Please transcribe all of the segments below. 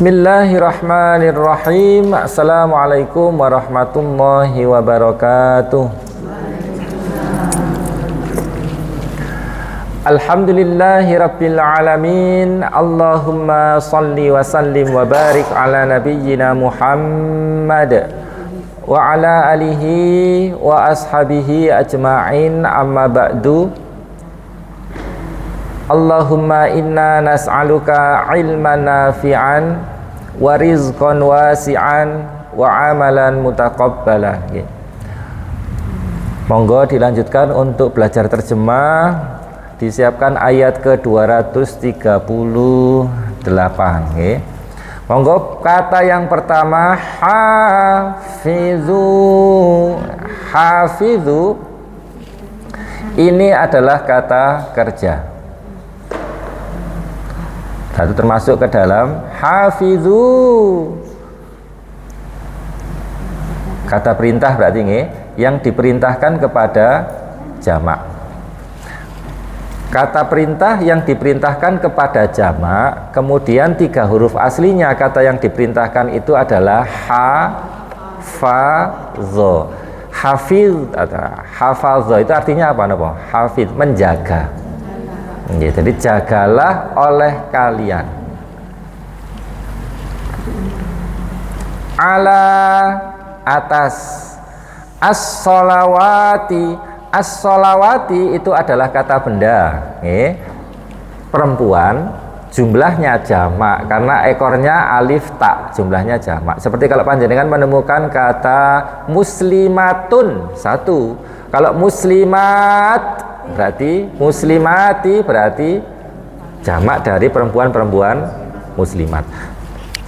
Bismillahirrahmanirrahim. Assalamualaikum warahmatullahi wabarakatuh. Alhamdulillahi rabbil alamin. Allahumma salli wa sallim wa barik ala nabiyyina Muhammad wa ala alihi wa ashabihi ajma'in, amma ba'du. Allahumma inna nas'aluka ilman nafi'an wa rizqan wasi'an wa amalan mutaqabbala. Monggo dilanjutkan untuk belajar terjemah. Disiapkan ayat ke-238. Monggo, kata yang pertama hafizu. Hafizu ini adalah kata kerja. Satu termasuk ke dalam hafizu. Kata perintah berarti yang diperintahkan kepada jamak. Kata perintah yang diperintahkan kepada jamak, kemudian 3 huruf aslinya kata yang diperintahkan itu adalah hafazo. Hafiz atau hafazo itu artinya apa? Hafiz, menjaga. Jadi jagalah oleh kalian. Ala, atas. As-sholawati. As-sholawati itu adalah kata benda, perempuan, jumlahnya jamak karena ekornya alif tak, jumlahnya jamak. Seperti kalau panjenengan menemukan kata muslimatun, satu. Kalau muslimat berarti muslimati, berarti jamak dari perempuan-perempuan muslimat.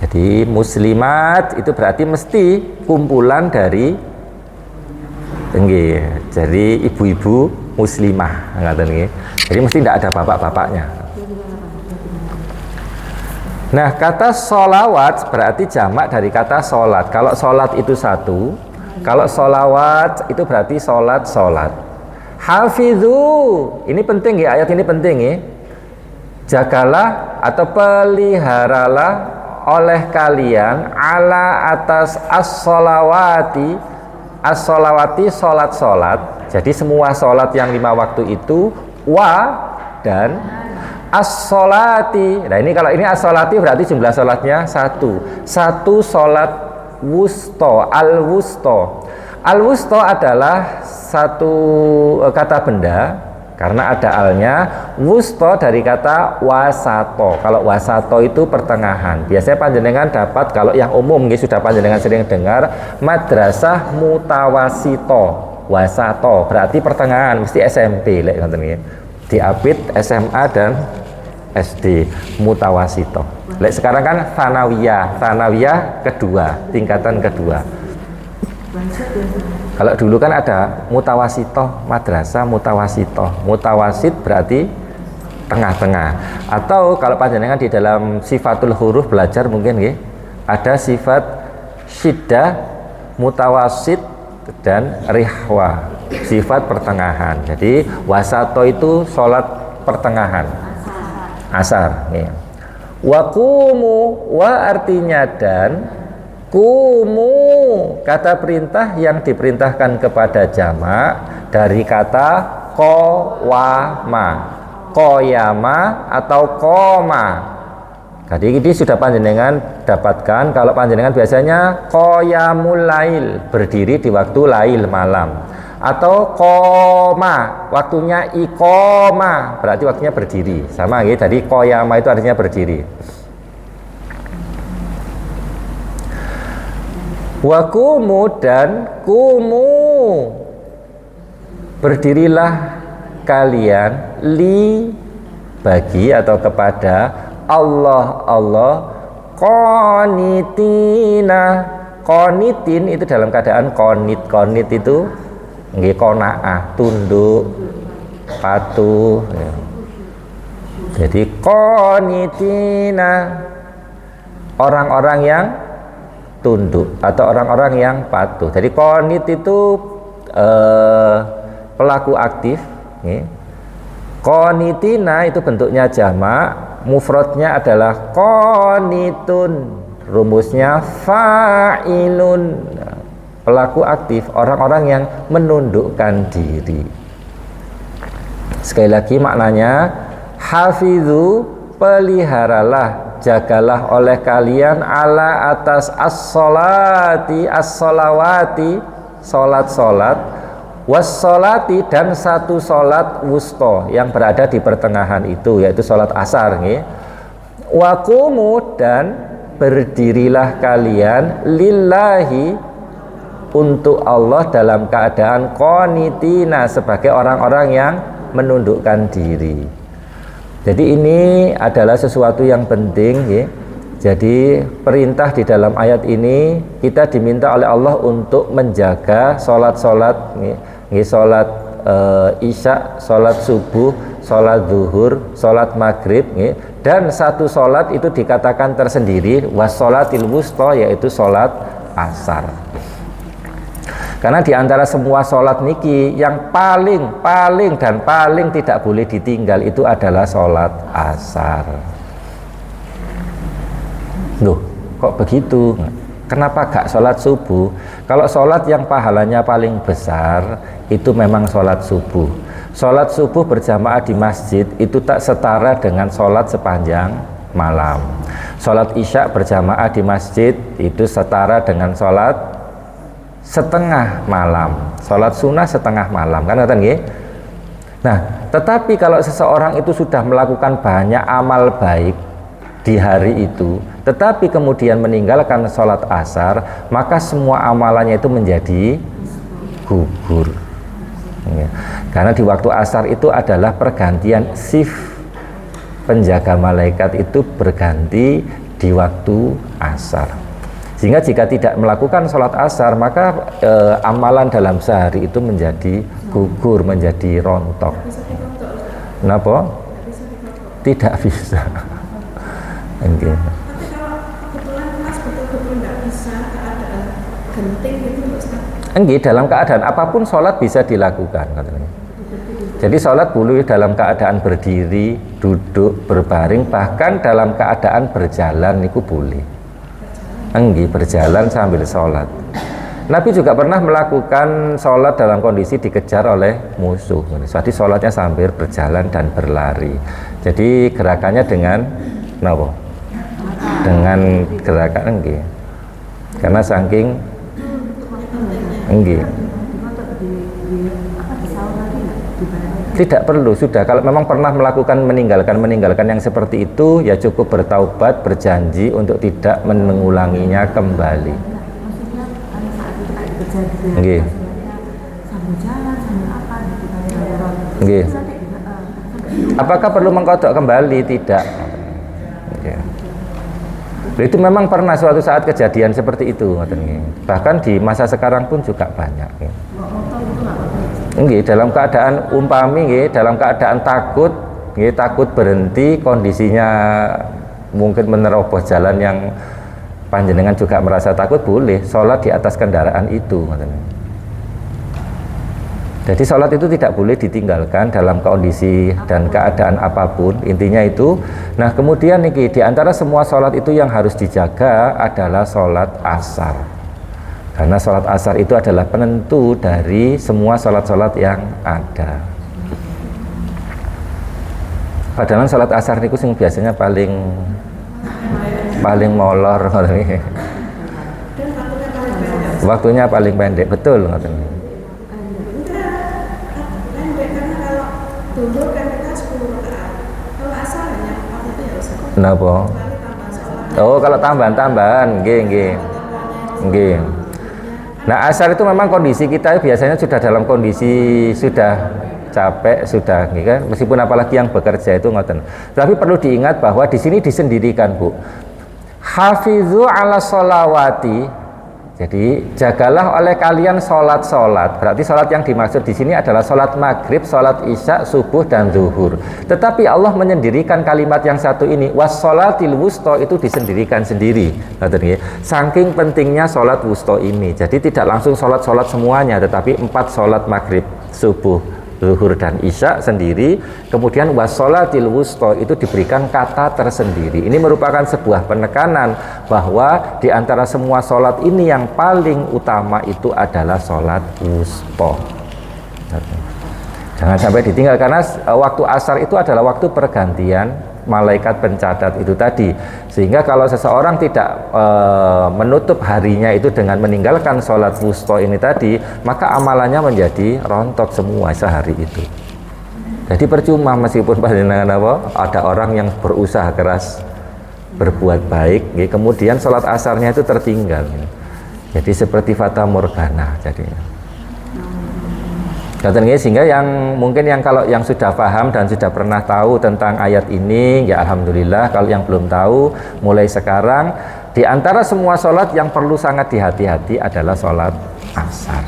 Jadi muslimat itu berarti mesti kumpulan dari jadi ibu-ibu muslimah, jadi mesti tidak ada bapak-bapaknya. Nah, kata sholawat berarti jamak dari kata sholat. Kalau sholat itu satu, kalau sholawat itu berarti sholat. Hafizu, ini penting ya, ayat ini penting ya. Jagalah atau peliharalah oleh kalian ala atas as-sholawati. As-sholawati, sholat. Jadi semua sholat yang 5 waktu itu dan as-sholati. Nah ini kalau ini as-sholati berarti jumlah sholatnya satu sholat wusto. Al-wusto adalah satu kata benda karena ada alnya. Wusto dari kata wasato. Kalau wasato itu pertengahan. Biasanya panjenengan dapat, kalau yang umum sudah panjenengan sering dengar, madrasah mutawasito. Wasato berarti pertengahan, mesti SMP diapit SMA dan SD mutawasito. Sekarang kan thanawiyah kedua, tingkatan kedua. Kalau dulu kan ada mutawasitoh, madrasah mutawasitoh. Mutawasit berarti tengah-tengah. Atau kalau panjenengan di dalam sifatul huruf belajar mungkin ada sifat syiddah, mutawasit dan rihwa, sifat pertengahan. Jadi wasato itu sholat pertengahan, asar. Wakumu, wa artinya dan, kumu kata perintah yang diperintahkan kepada jamak dari kata koyama atau koma. Jadi ini sudah panjenengan dapatkan. Kalau panjenengan biasanya qoyamul lail, berdiri di waktu lail malam, atau koma waktunya iqoma, berarti waktunya berdiri, sama Jadi qoyama itu artinya berdiri. Wakumu dan kumu, berdirilah kalian bagi atau kepada Allah qanitin itu dalam keadaan qanit itu qanaah, tunduk, patuh. Jadi qanitina, orang-orang yang tunduk atau orang-orang yang patuh. Jadi qanit itu pelaku aktif. Qanitina itu bentuknya jamak, mufradnya adalah qanitun. rumusnya fa'ilun, pelaku aktif, orang-orang yang menundukkan diri. Sekali lagi maknanya, hafidhu, peliharalah, jagalah oleh kalian ala atas as-sholati, as-sholawati, solat-solat, was-sholati, dan satu solat wusto yang berada di pertengahan itu, yaitu solat asar. Waqumu, dan berdirilah kalian lillahi, untuk Allah dalam keadaan qanitina, sebagai orang-orang yang menundukkan diri. Jadi ini adalah sesuatu yang penting ya. Jadi perintah di dalam ayat ini, kita diminta oleh Allah untuk menjaga solat-solat, solat isya, solat subuh, solat zuhur, solat maghrib, dan satu solat itu dikatakan tersendiri, wassolatil wusta, yaitu solat asar. Karena di antara semua sholat niki yang paling dan paling tidak boleh ditinggal itu adalah sholat asar. Loh, kok begitu? Kenapa gak sholat subuh? Kalau sholat yang pahalanya paling besar itu memang sholat subuh. Sholat subuh berjamaah di masjid itu tak setara dengan sholat sepanjang malam. Sholat isya berjamaah di masjid itu setara dengan sholat setengah malam, sholat sunnah setengah malam, kan ngerti nggih? Nah, tetapi kalau seseorang itu sudah melakukan banyak amal baik di hari itu, tetapi kemudian meninggalkan sholat asar, maka semua amalannya itu menjadi gugur. Karena di waktu asar itu adalah pergantian shift, penjaga malaikat itu berganti di waktu asar. Sehingga jika tidak melakukan sholat asar, maka amalan dalam sehari itu menjadi gugur, menjadi rontok. Kenapa? Tidak bisa. Tapi kalau kebetulan pas betul-betul nggak bisa, keadaan genting gitu, Ustaz? Dalam keadaan apapun sholat bisa dilakukan. Jadi sholat boleh dalam keadaan berdiri, duduk, berbaring, bahkan dalam keadaan berjalan itu boleh. Berjalan sambil sholat. Nabi juga pernah melakukan sholat dalam kondisi dikejar oleh musuh. Jadi sholatnya sambil berjalan dan berlari. Jadi gerakannya dengan apa? Dengan gerakan karena saking tidak perlu, sudah kalau memang pernah melakukan meninggalkan yang seperti itu, ya cukup bertaubat, berjanji untuk tidak mengulanginya kembali. Nggih. Nggih. Apakah perlu mengkodok kembali? Tidak. Itu memang pernah suatu saat kejadian seperti itu, bahkan di masa sekarang pun juga banyak. Dalam keadaan umpami, dalam keadaan takut, takut berhenti, kondisinya mungkin menerobos jalan yang panjenengan juga merasa takut, boleh sholat di atas kendaraan itu. Jadi sholat itu tidak boleh ditinggalkan dalam kondisi dan keadaan apapun, intinya itu. Nah kemudian di antara semua sholat itu yang harus dijaga adalah sholat asar. Karena sholat asar itu adalah penentu dari semua sholat-sholat yang ada. Padahal sholat asar itu sing biasanya paling molor. Waktunya paling pendek, betul. Pendek karena kalau dulu kan kita 10 rakaat. Kalau asar hanya 4 itu ya Ustaz. Kenapa? Oh, kalau tambahan-tambahan, nggih. Nah asar itu memang kondisi kita biasanya sudah dalam kondisi sudah capek, sudah kan? Meskipun apalagi yang bekerja itu ngoten. Tapi perlu diingat bahwa di sini disendirikan, Bu. Hafidzu ala sholawati. Jadi jagalah oleh kalian sholat-sholat. Berarti sholat yang dimaksud di sini adalah sholat maghrib, sholat isya, subuh dan zuhur. Tetapi Allah menyendirikan kalimat yang satu ini, wassolatil wusto, itu disendirikan sendiri. Saking pentingnya sholat wusto ini. Jadi tidak langsung sholat-sholat semuanya, tetapi 4 sholat maghrib, subuh, zuhur dan isya sendiri, kemudian wassolatil wusta itu diberikan kata tersendiri. Ini merupakan sebuah penekanan bahwa di antara semua sholat ini yang paling utama itu adalah sholat wusta. Jangan sampai ditinggal, karena waktu asar itu adalah waktu pergantian malaikat pencatat itu tadi, sehingga kalau seseorang tidak menutup harinya itu dengan meninggalkan sholat wusta ini tadi, maka amalannya menjadi rontok semua sehari itu. Jadi percuma meskipun panjenengan ada orang yang berusaha keras berbuat baik, kemudian sholat asarnya itu tertinggal, jadi seperti fata morgana jadinya. Sehingga yang mungkin kalau yang sudah paham dan sudah pernah tahu tentang ayat ini, ya alhamdulillah. Kalau yang belum tahu, mulai sekarang di antara semua sholat yang perlu sangat dihati-hati adalah sholat asar.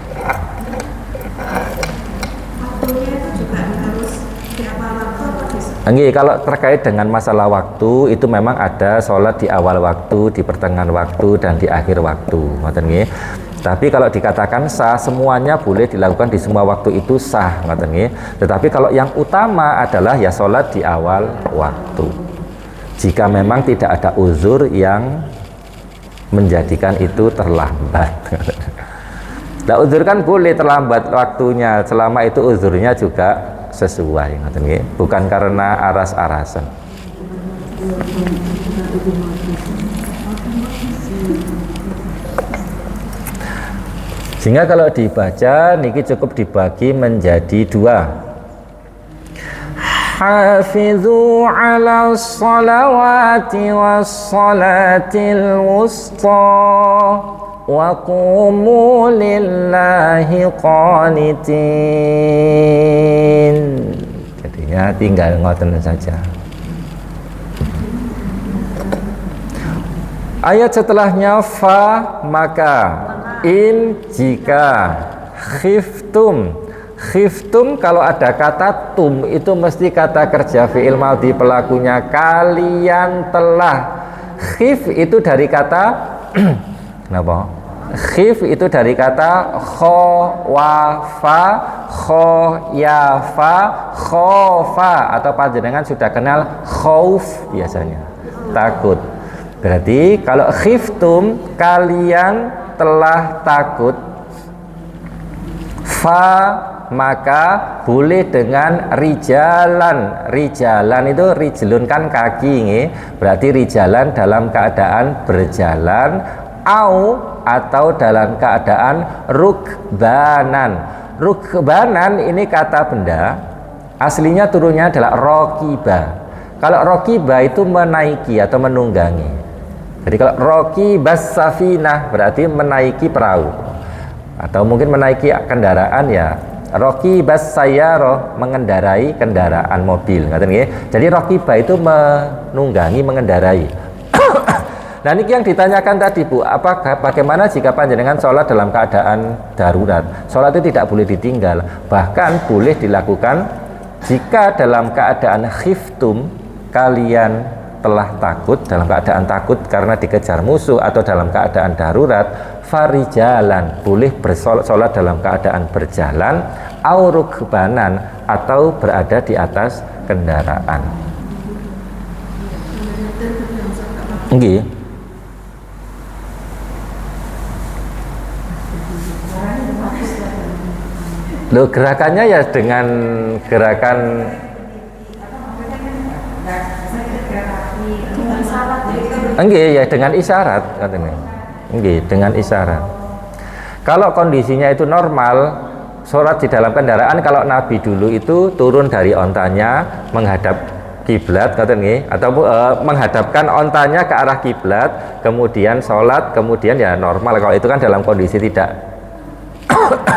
Waktunya itu juga harus berapa waktu? Nggih, kalau terkait dengan masalah waktu itu memang ada sholat di awal waktu, di pertengahan waktu, dan di akhir waktu. Ngoten nggih. Tapi kalau dikatakan sah, semuanya boleh dilakukan di semua waktu itu sah, ngoten nggih. Tetapi kalau yang utama adalah ya sholat di awal waktu. Jika memang tidak ada uzur yang menjadikan itu terlambat. Nah, uzur kan boleh terlambat waktunya selama itu uzurnya juga sesuai, ngoten nggih. Bukan karena aras-arasan. Sehingga kalau dibaca niki cukup dibagi menjadi dua. Hafizu ala sholawati was salatil wusta wa qumu lillahi qanitin. Jadinya tinggal ngoten saja. Ayat setelahnya fa maka, in jika, khiftum. Khiftum kalau ada kata tum itu mesti kata kerja fi'il madhi pelakunya kalian telah. Khif itu dari kata kenapa? Khif itu dari kata khawafa, khoyafa, khofa, atau panjenengan sudah kenal khauf biasanya, takut. Berarti kalau khiftum kalian telah takut, fa maka boleh dengan rijalan. Rijalan itu rijlun kan kaki nge. Berarti rijalan dalam keadaan berjalan, atau dalam keadaan rukbanan. Rukbanan ini kata benda aslinya turunnya adalah rokiba. Kalau rokiba itu menaiki atau menunggangi. Jadi kalau rokibas safinah berarti menaiki perahu, atau mungkin menaiki kendaraan ya. Rokibas sayyarah mengendarai kendaraan mobil. Jadi rokiba itu menunggangi, mengendarai. Nah ini yang ditanyakan tadi Bu, bagaimana jika panjenengan sholat dalam keadaan darurat? Sholat itu tidak boleh ditinggal, bahkan boleh dilakukan jika dalam keadaan khiftum kalian telah takut, dalam keadaan takut karena dikejar musuh atau dalam keadaan darurat, farijalan boleh bersolat dalam keadaan berjalan, aurukbanan atau berada di atas kendaraan. Nggih. Loh, gerakannya ya dengan gerakan enggak ya dengan isyarat katanya. Enggak, dengan isyarat. Kalau kondisinya itu normal, sholat di dalam kendaraan, kalau Nabi dulu itu turun dari ontanya menghadap kiblat katanya, atau menghadapkan ontanya ke arah kiblat, kemudian sholat, kemudian ya normal. Kalau itu kan dalam kondisi tidak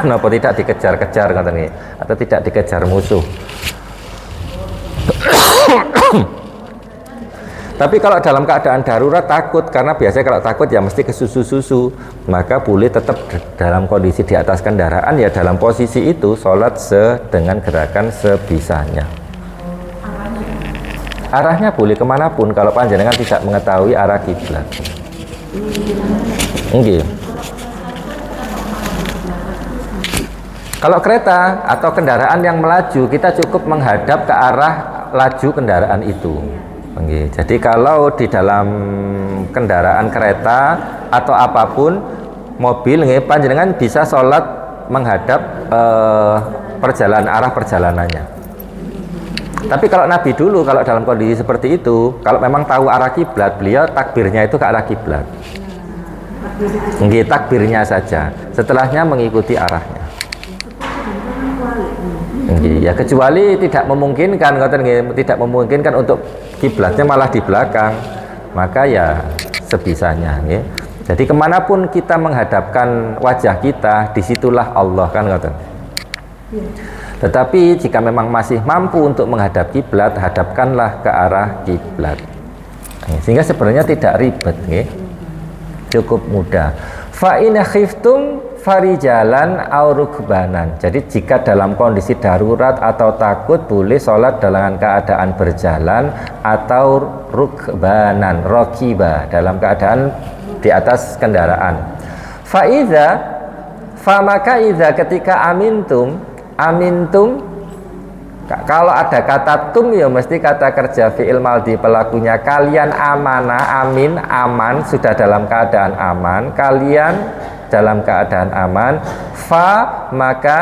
tidak dikejar-kejar katanya, atau tidak dikejar musuh. Tapi kalau dalam keadaan darurat takut, karena biasanya kalau takut ya mesti ke susu-susu, maka boleh tetap dalam kondisi di atas kendaraan, ya dalam posisi itu sholat dengan gerakan sebisanya. Arahnya boleh kemanapun kalau panjenengan tidak mengetahui arah kiblat. Nggih. Kalau kereta atau kendaraan yang melaju, kita cukup menghadap ke arah laju kendaraan itu. Oke. Jadi kalau di dalam kendaraan kereta atau apapun mobil, panjenengan bisa sholat menghadap arah perjalanannya. Tapi kalau Nabi dulu, kalau dalam kondisi seperti itu, kalau memang tahu arah kiblat, beliau takbirnya itu ke arah kiblat. Takbirnya saja. Setelahnya mengikuti arahnya. Ya, kecuali tidak memungkinkan untuk kiblatnya malah di belakang, maka ya sebisanya. Jadi kemanapun kita menghadapkan wajah kita, disitulah Allah, kan ngoten. Tetapi jika memang masih mampu untuk menghadap kiblat, hadapkanlah ke arah kiblat. Sehingga sebenarnya tidak ribet, cukup mudah. Fa in khiftum farijalan aw rukbanan. Jadi jika dalam kondisi darurat atau takut, boleh sholat dalam keadaan berjalan atau rukbanan, rokiba, dalam keadaan di atas kendaraan. Maka ketika amintum, kalau ada kata tum ya mesti kata kerja fi'il maldi, pelakunya kalian amanah, amin, aman, sudah dalam keadaan aman, kalian dalam keadaan aman. Maka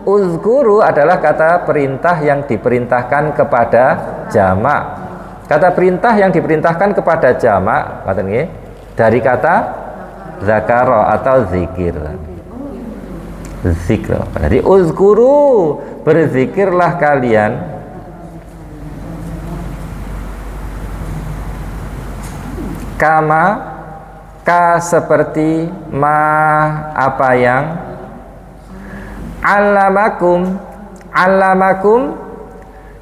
uzkuru adalah kata perintah yang diperintahkan kepada jamak. Kata perintah yang diperintahkan kepada jamak dari kata zakaro atau zikir. Jadi uzkuru, berzikirlah kalian, seperti apa yang allamakum.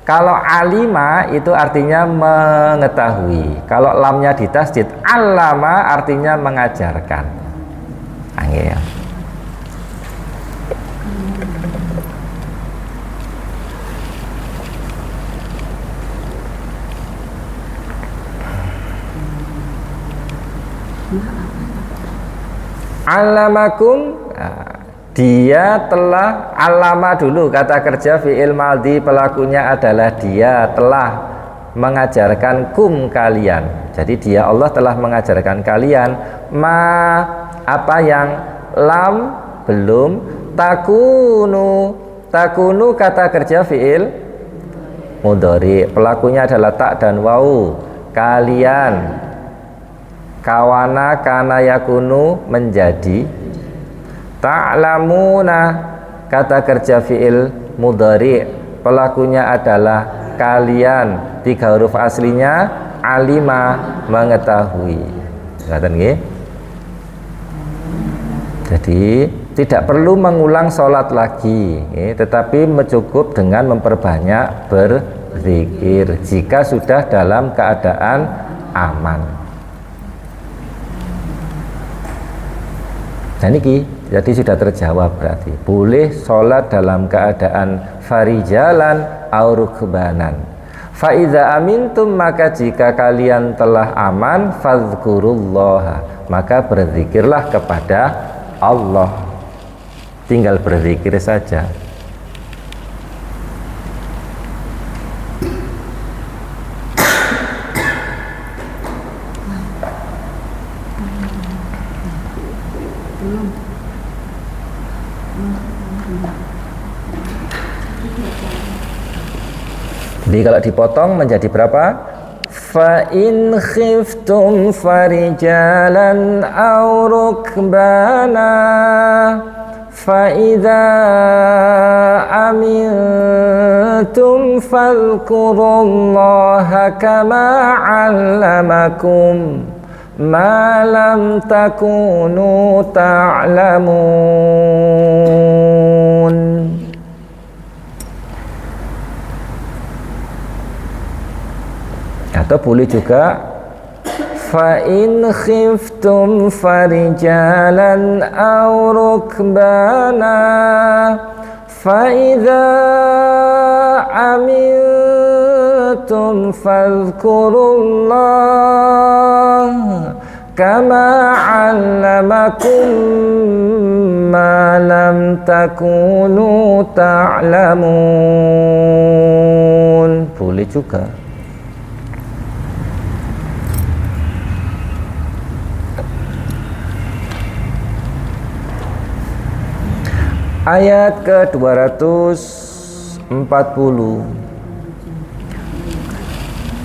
Kalau alima itu artinya mengetahui. Kalau lamnya ditasdid, allama artinya mengajarkan. Angel. Allamakum, dia telah, alama dulu kata kerja fi'il maldi, pelakunya adalah dia telah mengajarkan kalian. Jadi dia Allah telah mengajarkan kalian apa yang lam belum, takunu kata kerja fi'il mudhari, pelakunya adalah tak dan wau, kalian. Kawana kana yakunu, menjadi. Ta'lamuna kata kerja fi'il mudhari, pelakunya adalah kalian, 3 huruf aslinya alima, mengetahui. Jadi tidak perlu mengulang sholat lagi, tetapi cukup dengan memperbanyak berzikir jika sudah dalam keadaan aman. Nah ini jadi sudah terjawab, berarti boleh sholat dalam keadaan farijalan au rukbanan. Fa idza amintum, maka jika kalian telah aman, fadzkurullaha, maka berzikirlah kepada Allah. Tinggal berzikir saja. Jadi kalau dipotong menjadi berapa? Fa in khiftum farijalan aw rukbana fa idza amintum fadhkurullaha kama 'allamakum ma lam takunu ta'lamun. Atau boleh juga fa in khiftum farijalan aw rukbana fa idza amintum fadhkurullah kama 'allamakum ma lam takunu ta'lamun. Boleh juga. Ayat ke-240.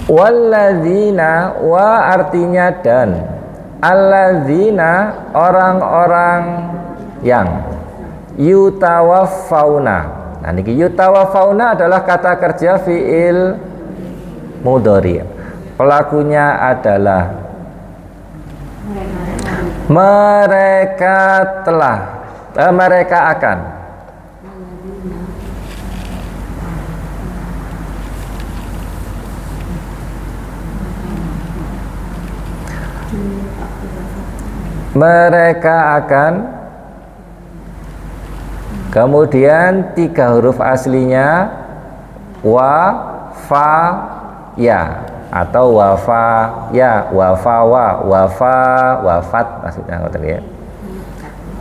Walladzina, wa artinya dan, alladzina orang-orang yang yutawaffauna. Nah niki yutawaffauna adalah kata kerja fi'il mudhari. Pelakunya adalah mereka telah, mereka akan. Mereka akan, kemudian 3 huruf aslinya wa, fa, ya, atau wafa, ya, wafawa, wafa, wafat maksudnya ya.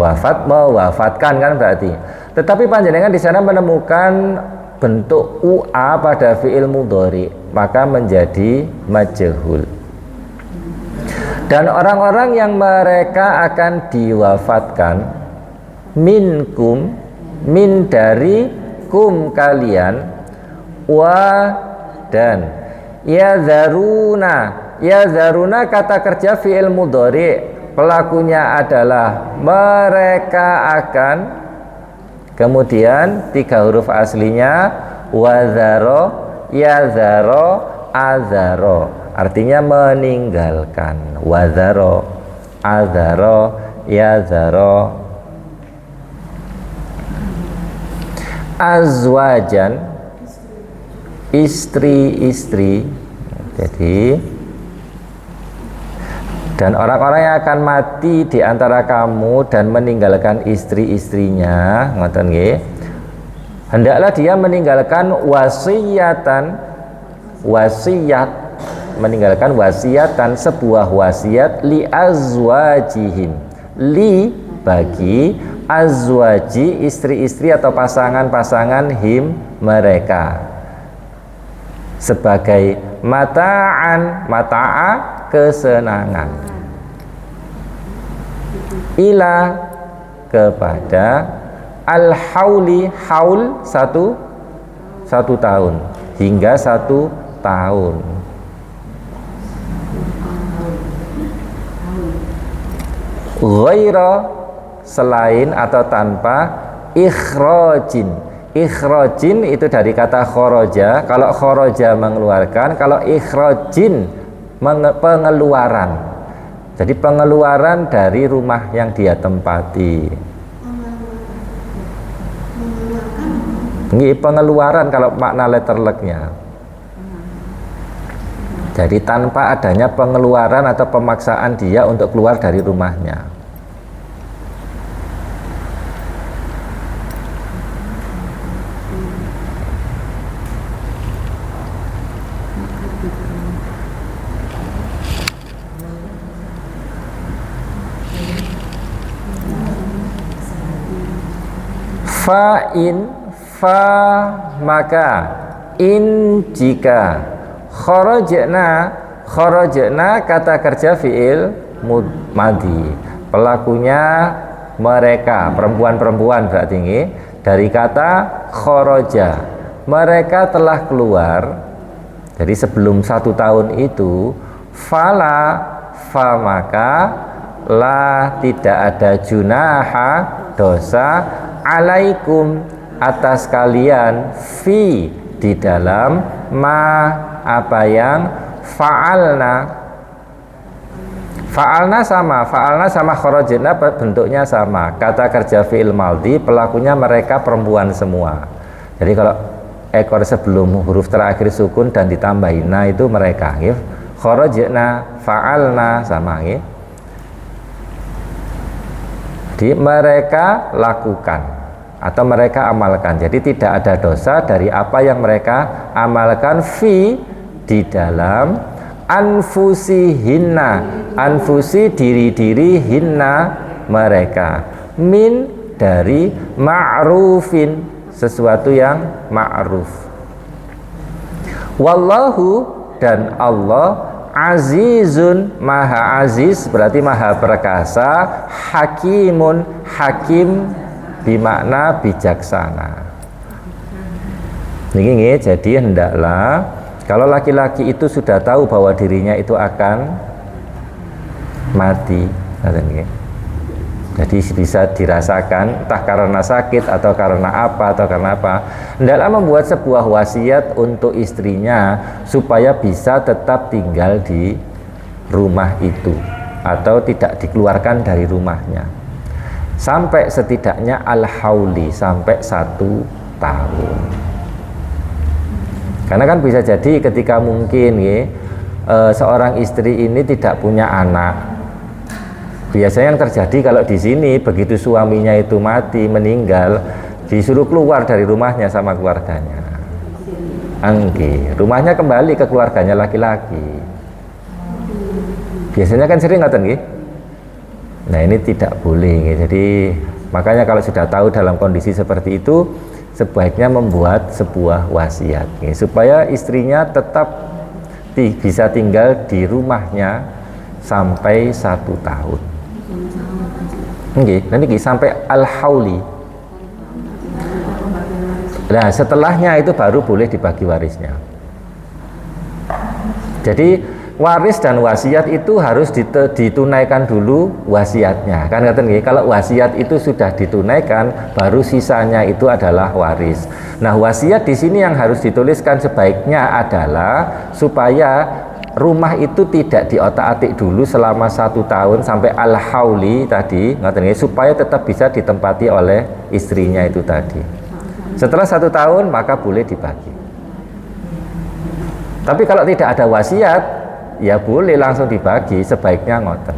Wafat mewafatkan kan berarti. Tetapi panjenengan di sana menemukan bentuk ua pada fi'il mudhari, maka menjadi majhul. Dan orang-orang yang mereka akan diwafatkan minkum, min dari kum kalian, wa dan yadharuna kata kerja fi'il mudhari, pelakunya adalah mereka akan, kemudian 3 huruf aslinya wazaro, yazaro, azaro, artinya meninggalkan. Wazaro, azaro, yazaro. Azwajan, istri-istri. Jadi, dan orang-orang yang akan mati di antara kamu dan meninggalkan istri-istrinya, ngoten nggih, hendaklah dia meninggalkan wasiatan, wasiat, meninggalkan wasiatan, sebuah wasiat, li azwajihim, li bagi, azwaji istri-istri atau pasangan-pasangan him mereka, sebagai mata'an, mata'a kesenangan, ila kepada al-hauli, haul satu tahun, hingga 1 tahun. Ghaira selain atau tanpa ikhrajin. Ikhrajin itu dari kata kharaja. Kalau kharaja mengeluarkan, kalau ikhrajin pengeluaran. Jadi pengeluaran dari rumah yang dia tempati. Ini pengeluaran kalau makna letterleknya. Jadi tanpa adanya pengeluaran atau pemaksaan dia untuk keluar dari rumahnya. Fa'in, fa maka, in jika, kharajna kata kerja fi'il madhi, pelakunya mereka, perempuan-perempuan berarti ini, dari kata kharaja, mereka telah keluar. Jadi sebelum 1 tahun itu, fala, fa maka, la tidak ada junaha, dosa, alaikum atas kalian, fi di dalam, ma apa yang, fa'alna sama kharajna bentuknya sama, kata kerja fi'il madhi, pelakunya mereka perempuan semua. Jadi kalau ekor sebelum huruf terakhir sukun dan ditambahin na itu mereka, gitu. Kharajna, fa'alna sama, gitu. Jadi mereka lakukan atau mereka amalkan. Jadi tidak ada dosa dari apa yang mereka amalkan, fi di dalam, anfusihinna anfusi diri-diri hinna mereka, min dari ma'rufin sesuatu yang ma'ruf. Wallahu dan Allah azizun maha aziz berarti maha perkasa, hakimun hakim bimakna bijaksana. Ini jadi hendaklah kalau laki-laki itu sudah tahu bahwa dirinya itu akan mati, jadi bisa dirasakan entah karena sakit atau karena apa hendaklah membuat sebuah wasiat untuk istrinya supaya bisa tetap tinggal di rumah itu atau tidak dikeluarkan dari rumahnya sampai setidaknya al-hauli, sampai 1 tahun. Karena kan bisa jadi ketika mungkin seorang istri ini tidak punya anak. Biasanya yang terjadi kalau di sini begitu suaminya itu mati, meninggal, disuruh keluar dari rumahnya sama keluarganya. Rumahnya kembali ke keluarganya laki-laki. Biasanya kan sering ngoten nggih. Nah, ini tidak boleh nggih. Jadi makanya kalau sudah tahu dalam kondisi seperti itu, sebaiknya membuat sebuah wasiat supaya istrinya tetap bisa tinggal di rumahnya sampai 1 tahun. Nanti sampai al-hauli. Nah, setelahnya itu baru boleh dibagi warisnya. Jadi waris dan wasiat itu harus ditunaikan dulu wasiatnya. Kan ngaten nggih, kalau wasiat itu sudah ditunaikan, baru sisanya itu adalah waris. Nah, wasiat di sini yang harus dituliskan sebaiknya adalah supaya rumah itu tidak diotak-atik dulu selama 1 tahun sampai al-hauli tadi, supaya tetap bisa ditempati oleh istrinya itu tadi. Setelah 1 tahun maka boleh dibagi. Tapi kalau tidak ada wasiat, ya boleh langsung dibagi, sebaiknya ngoten.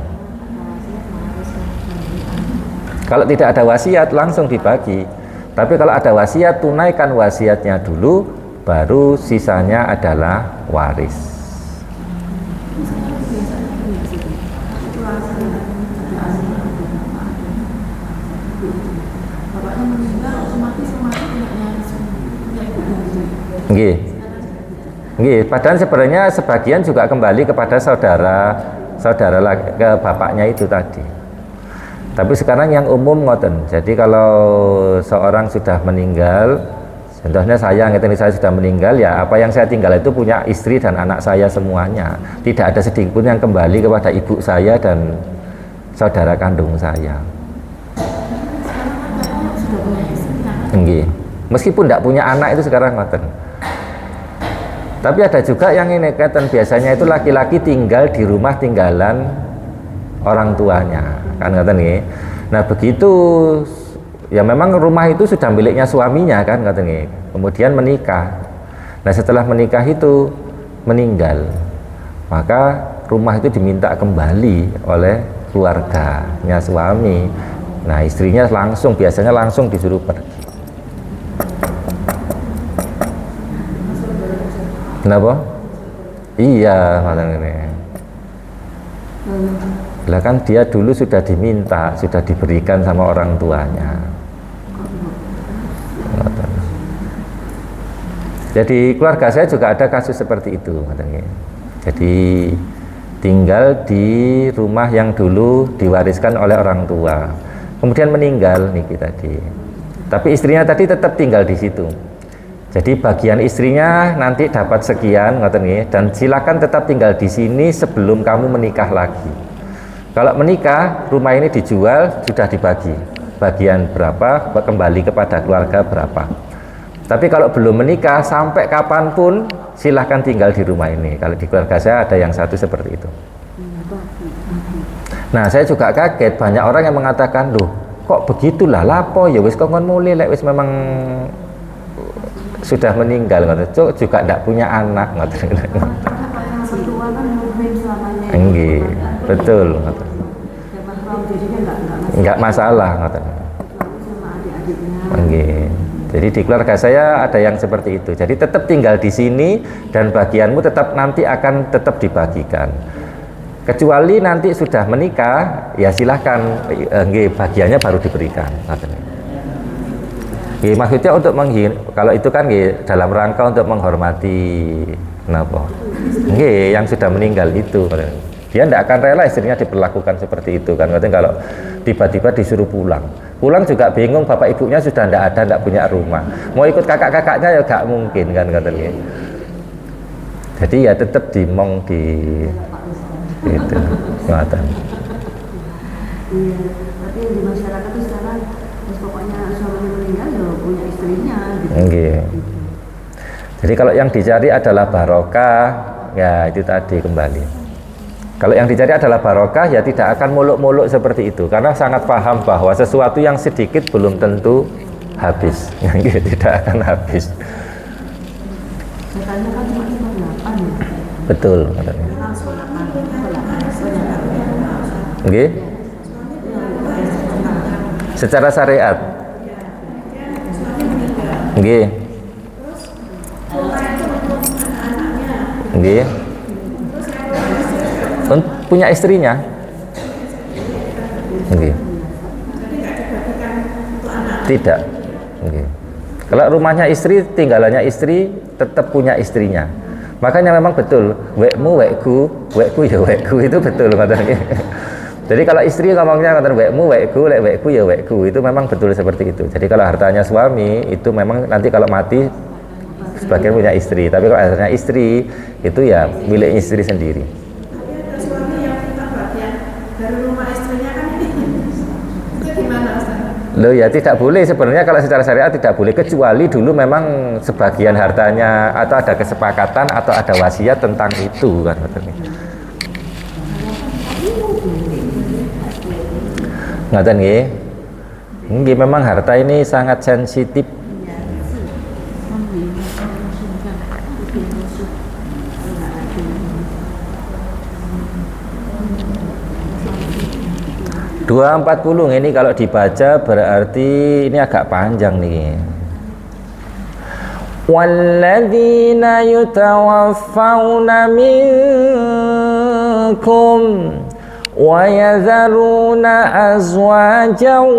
Kalau tidak ada wasiat langsung dibagi. Tapi kalau ada wasiat, tunaikan wasiatnya dulu, baru sisanya adalah waris. Padahal sebenarnya sebagian juga kembali kepada saudara ke bapaknya itu tadi. Tapi sekarang yang umum ngoten. Jadi kalau seorang sudah meninggal, contohnya saya sudah meninggal, ya apa yang saya tinggal itu punya istri dan anak saya semuanya. Tidak ada sedikit pun yang kembali kepada ibu saya dan saudara kandung saya. Meskipun tidak punya anak itu sekarang ngoten. Tapi ada juga yang ini biasanya itu laki-laki tinggal di rumah tinggalan orang tuanya, kan ngoten nggih. Nah, begitu ya memang rumah itu sudah miliknya suaminya, kan ngoten nggih. Kemudian menikah. Nah, setelah menikah itu meninggal, maka rumah itu diminta kembali oleh keluarganya suami. Nah, istrinya biasanya langsung disuruh pergi. Kenapa? Iya, lah kan dia dulu sudah diminta, sudah diberikan sama orang tuanya. Jadi keluarga saya juga ada kasus seperti itu. Jadi tinggal di rumah yang dulu diwariskan oleh orang tua, kemudian meninggal niki tadi. Tapi istrinya tadi tetap tinggal di situ. Jadi bagian istrinya nanti dapat sekian, dan silakan tetap tinggal di sini sebelum kamu menikah lagi. Kalau menikah, rumah ini dijual, sudah dibagi. Bagian berapa, kembali kepada keluarga berapa. Tapi kalau belum menikah, sampai kapanpun silahkan tinggal di rumah ini. Kalau di keluarga saya ada yang satu seperti itu. Nah, saya juga kaget, banyak orang yang mengatakan, loh kok begitulah, lapo ya wis kongkon mulai, wis memang sudah meninggal, juga tidak punya anak, betul, enggak masalah, jadi di keluarga saya ada yang seperti itu. Jadi tetap tinggal di sini dan bagianmu tetap nanti akan tetap dibagikan. Kecuali nanti sudah menikah, ya silahkan nggih bagiannya baru diberikan. Nggih, maksudnya untuk kalau itu kan nggih dalam rangka untuk menghormati napa? Nggih, yang sudah meninggal itu. Dia tidak akan rela istrinya diperlakukan seperti itu kan. Katanya kalau tiba-tiba disuruh pulang juga bingung, bapak ibunya sudah tidak ada, tidak punya rumah, mau ikut kakak-kakaknya ya gak mungkin kan katanya. Jadi ya tetap dimong di itu ngoten. Iya, tapi di masyarakat itu sekarang pokoknya suaminya meninggal ya punya istrinya gitu. Nggih. Jadi kalau yang dicari adalah barokah, ya itu tadi kembali. Kalau yang dicari adalah barokah, ya tidak akan muluk-muluk seperti itu, karena sangat paham bahwa sesuatu yang sedikit belum tentu habis, tidak akan habis. Katanya kan cuma 8 ya. Betul katanya. Nggih. Secara syariat. Nggih. Nggih. Punya istrinya. Nggih. Tidak. Nggih. Kalau rumahnya istri, tinggalannya istri, tetap punya istrinya. Makanya memang betul, wekmu wekku, wekku ya wekku, itu betul katanya. Jadi kalau istri ngomongnya kata wekmu wekku, wekku ya wekku, itu memang betul seperti itu. Jadi kalau hartanya suami itu memang nanti kalau mati sebagian punya istri, tapi kalau hartanya istri itu ya milik istri sendiri. Loh ya tidak boleh sebenarnya, kalau secara syariat tidak boleh, kecuali dulu memang sebagian hartanya atau ada kesepakatan atau ada wasiat tentang itu kan. Ngoten nggih. Nggih memang harta ini sangat sensitif. Dua 40 ini kalau dibaca berarti ini agak panjang nih. Walladzina yutawaffawna minkum wa yadharuna azwajan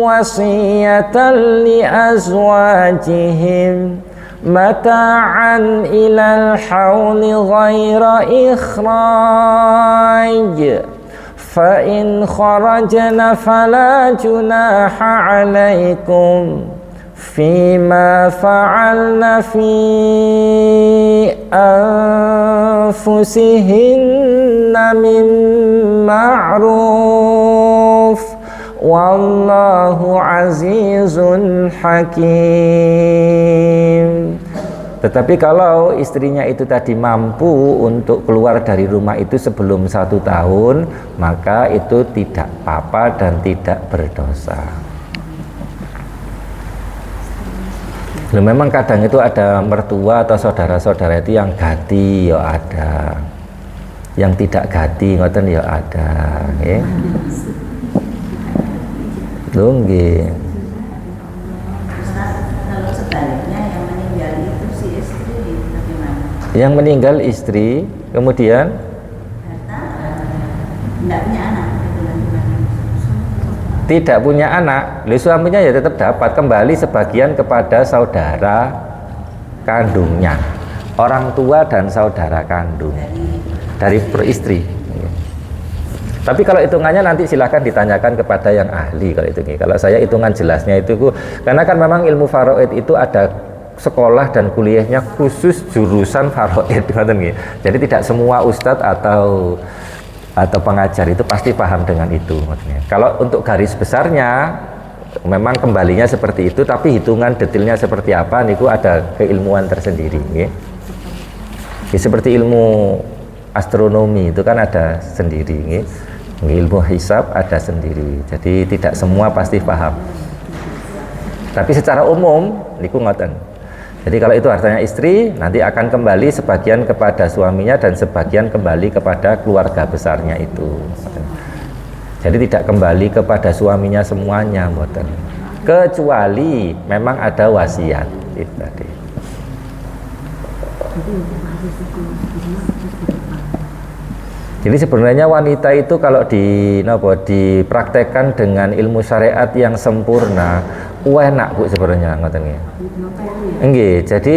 wasiyatan li azwajihim mata'an ilal hauli ghaira ikhraj. فَإِنْ خَرَجْنَ فَلَا جُنَاحَ عَلَيْكُمْ فِيمَا فَعَلْنَ فِي أَنفُسِهِنَّ مِنْ مَعْرُوفٍ وَاللَّهُ عَزِيزٌ حَكِيمٌ. Tetapi kalau istrinya itu tadi mampu untuk keluar dari rumah itu sebelum 1 tahun, maka itu tidak apa-apa dan tidak berdosa. Loh, memang kadang itu ada mertua atau saudara-saudara itu yang gati ya ada, yang tidak gati ngoten ya ada, nggih. Lho nggih. Yang meninggal istri, kemudian tidak punya anak, suaminya ya tetap dapat kembali sebagian kepada saudara kandungnya, orang tua dan saudara kandung dari istri. Tapi kalau hitungannya nanti silahkan ditanyakan kepada yang ahli kalau itu. Kalau saya hitungan jelasnya itu, karena kan memang ilmu faraid itu ada sekolah dan kuliahnya khusus jurusan faraid. Jadi tidak semua ustadz atau pengajar itu pasti paham dengan itu. Kalau untuk garis besarnya memang kembalinya seperti itu, tapi hitungan detailnya seperti apa niku ada keilmuan tersendiri. Seperti ilmu astronomi itu kan ada sendiri. Ilmu hisab ada sendiri. Jadi tidak semua pasti paham. Tapi secara umum niku ngoten. Jadi kalau itu hartanya istri, nanti akan kembali sebagian kepada suaminya dan sebagian kembali kepada keluarga besarnya itu. Jadi tidak kembali kepada suaminya semuanya, mboten. Kecuali memang ada wasiat itu tadi. Jadi sebenarnya wanita itu kalau dipraktekkan dengan ilmu syariat yang sempurna, enak Bu sebenarnya ngoten nggih. Nggih, jadi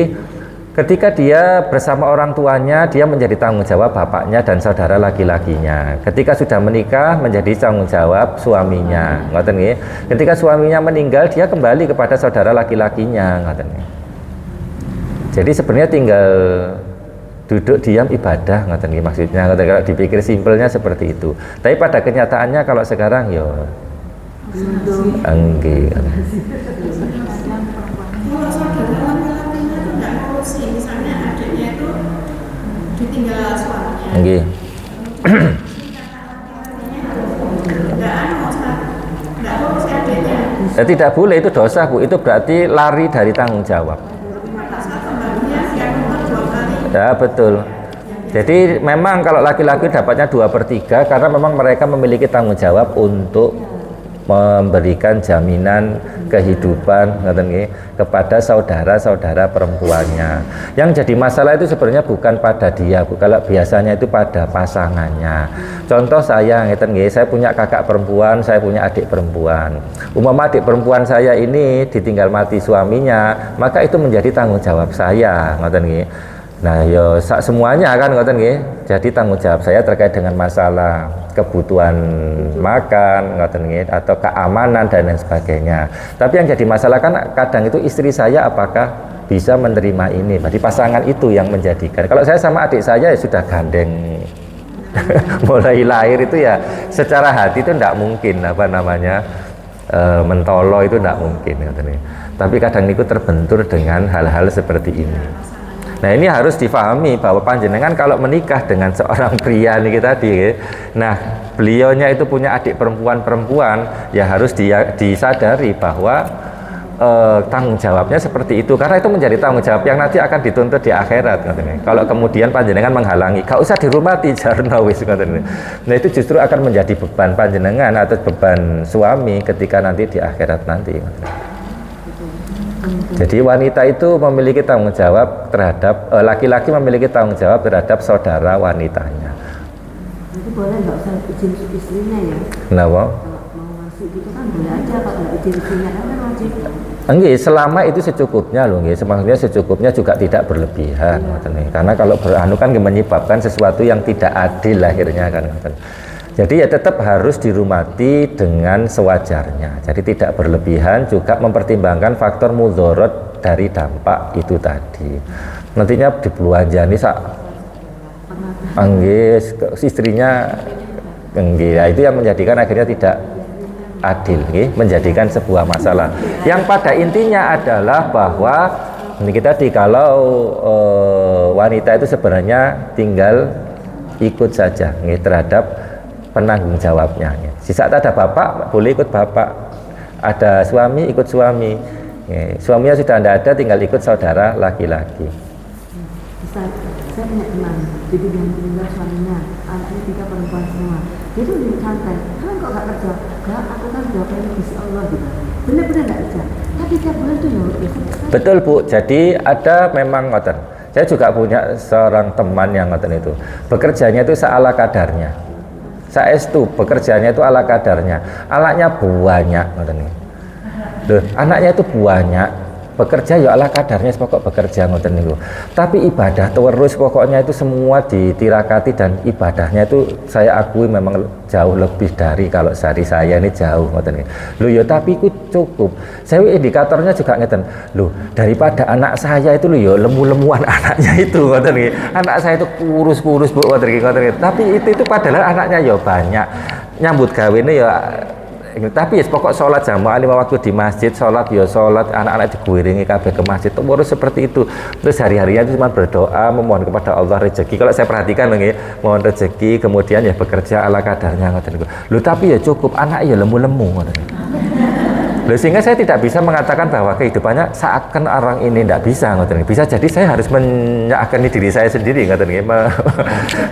ketika dia bersama orang tuanya, dia menjadi tanggung jawab bapaknya dan saudara laki-lakinya. Ketika sudah menikah, menjadi tanggung jawab suaminya, ngoten nggih. Ketika suaminya meninggal, dia kembali kepada saudara laki-lakinya, ngoten nggih. Jadi sebenarnya tinggal duduk diam ibadah, ngoten nggih maksudnya. Ngoten, kalau dipikir simpelnya seperti itu. Tapi pada kenyataannya kalau sekarang yo nggih. Kalau saudara laki-lakinya itu nggak ngurusi, misalnya adiknya itu ditinggal suaminya. Nggih. Nggak ngurusi adiknya. Tidak boleh, itu dosa Bu. Itu berarti lari dari tanggung jawab. Ya betul. Jadi memang kalau laki-laki dapatnya 2/3 karena memang mereka memiliki tanggung jawab untuk memberikan jaminan kehidupan kepada saudara-saudara perempuannya. Yang jadi masalah itu sebenarnya bukan pada dia Bu. Kalau biasanya itu pada pasangannya. Contoh saya saya punya kakak perempuan, saya punya adik perempuan. Umpama adik perempuan saya ini ditinggal mati suaminya, maka itu menjadi tanggung jawab saya, Nah, yo semuanya kan ngoten nggih. Jadi tanggung jawab saya terkait dengan masalah kebutuhan makan, ngoten nggih, atau keamanan dan lain sebagainya. Tapi yang jadi masalah kan kadang itu istri saya apakah bisa menerima ini. Berarti pasangan itu yang menjadikan. Kalau saya sama adik saya ya sudah gandeng mulai lahir itu ya secara hati itu tidak mungkin mentolo itu tidak mungkin, ngoten nggih. Tapi kadang itu terbentur dengan hal-hal seperti ini. Nah ini harus difahami bahwa panjenengan kalau menikah dengan seorang pria nih tadi, nah beliaunya itu punya adik perempuan ya harus disadari bahwa tanggung jawabnya seperti itu, karena itu menjadi tanggung jawab yang nanti akan dituntut di akhirat. Kalau kemudian panjenengan menghalangi, gak usah dirumati jarno wis. Nah itu justru akan menjadi beban panjenengan atau beban suami ketika nanti di akhirat nanti. Jadi wanita itu memiliki tanggung jawab terhadap laki-laki memiliki tanggung jawab terhadap saudara wanitanya. Itu boleh nggak usah izin istrinya ya? Kenapa? Kalau mau ngasih gitu kan boleh aja, kalau nggak izin istrinya kan wajib. Enggak, selama itu secukupnya loh, nggih. Maksudnya secukupnya juga tidak berlebihan, karena kalau beranu kan menyebabkan sesuatu yang tidak adil lahirnya kan. Jadi ya tetap harus dirumati dengan sewajarnya. Jadi tidak berlebihan, juga mempertimbangkan faktor mudorot dari dampak itu tadi. Nantinya dibelanjani istrinya itu yang menjadikan akhirnya tidak adil, menjadikan sebuah masalah. Yang pada intinya adalah bahwa ini kita kalau wanita itu sebenarnya tinggal ikut saja terhadap penanggung jawabnya. Di saat ada bapak boleh ikut bapak, ada suami ikut suami. Suaminya sudah tidak ada, tinggal ikut saudara laki-laki. Ustaz, saya punya teman, jadi dia meninggal suaminya, anaknya 3 perempuan semua. Dia tuh lebih santai, kan kok gak kerja? Gak, aku kan udah pengen Gusti Allah gitu. Bener-bener gak kerja, tapi tiap bulan tuh ya betul Bu, jadi ada memang ngoten. Saya juga punya seorang teman yang ngoten itu, bekerjanya itu seala kadarnya. Saestu pekerjaannya itu ala kadarnya, anaknya banyak, anaknya itu banyak, bekerja ya ala kadarnya, pokok bekerja ngoten niku. Tapi ibadah terus pokoknya itu semua ditirakati, dan ibadahnya itu saya akui memang jauh lebih dari kalau dari saya ini jauh ngoten niku. Lho ya tapi itu cukup. Saya indikatornya juga ngeten. Lho daripada anak saya itu lho ya lemu-lemuan anaknya itu ngoten niku. Anak saya itu kurus-kurus Bu ngoten niku. Tapi itu padahal anaknya ya banyak. Nyambut gawene ya tapi ya pokok sholat jamaah 5 waktu di masjid, sholat ya sholat, anak-anak diguiringi kabeh ke masjid, terus seperti itu. Terus hari-harinya itu cuma berdoa, memohon kepada Allah rezeki. Kalau saya perhatikan mohon rezeki, kemudian ya bekerja ala kadarnya ngoten niku. Lho tapi ya cukup, anak ya lemu-lemu ngoten. Loh, sehingga saya tidak bisa mengatakan bahwa kehidupannya seakan orang ini tidak bisa ngoten. Bisa jadi saya harus menyakini diri saya sendiri ngoten nggih.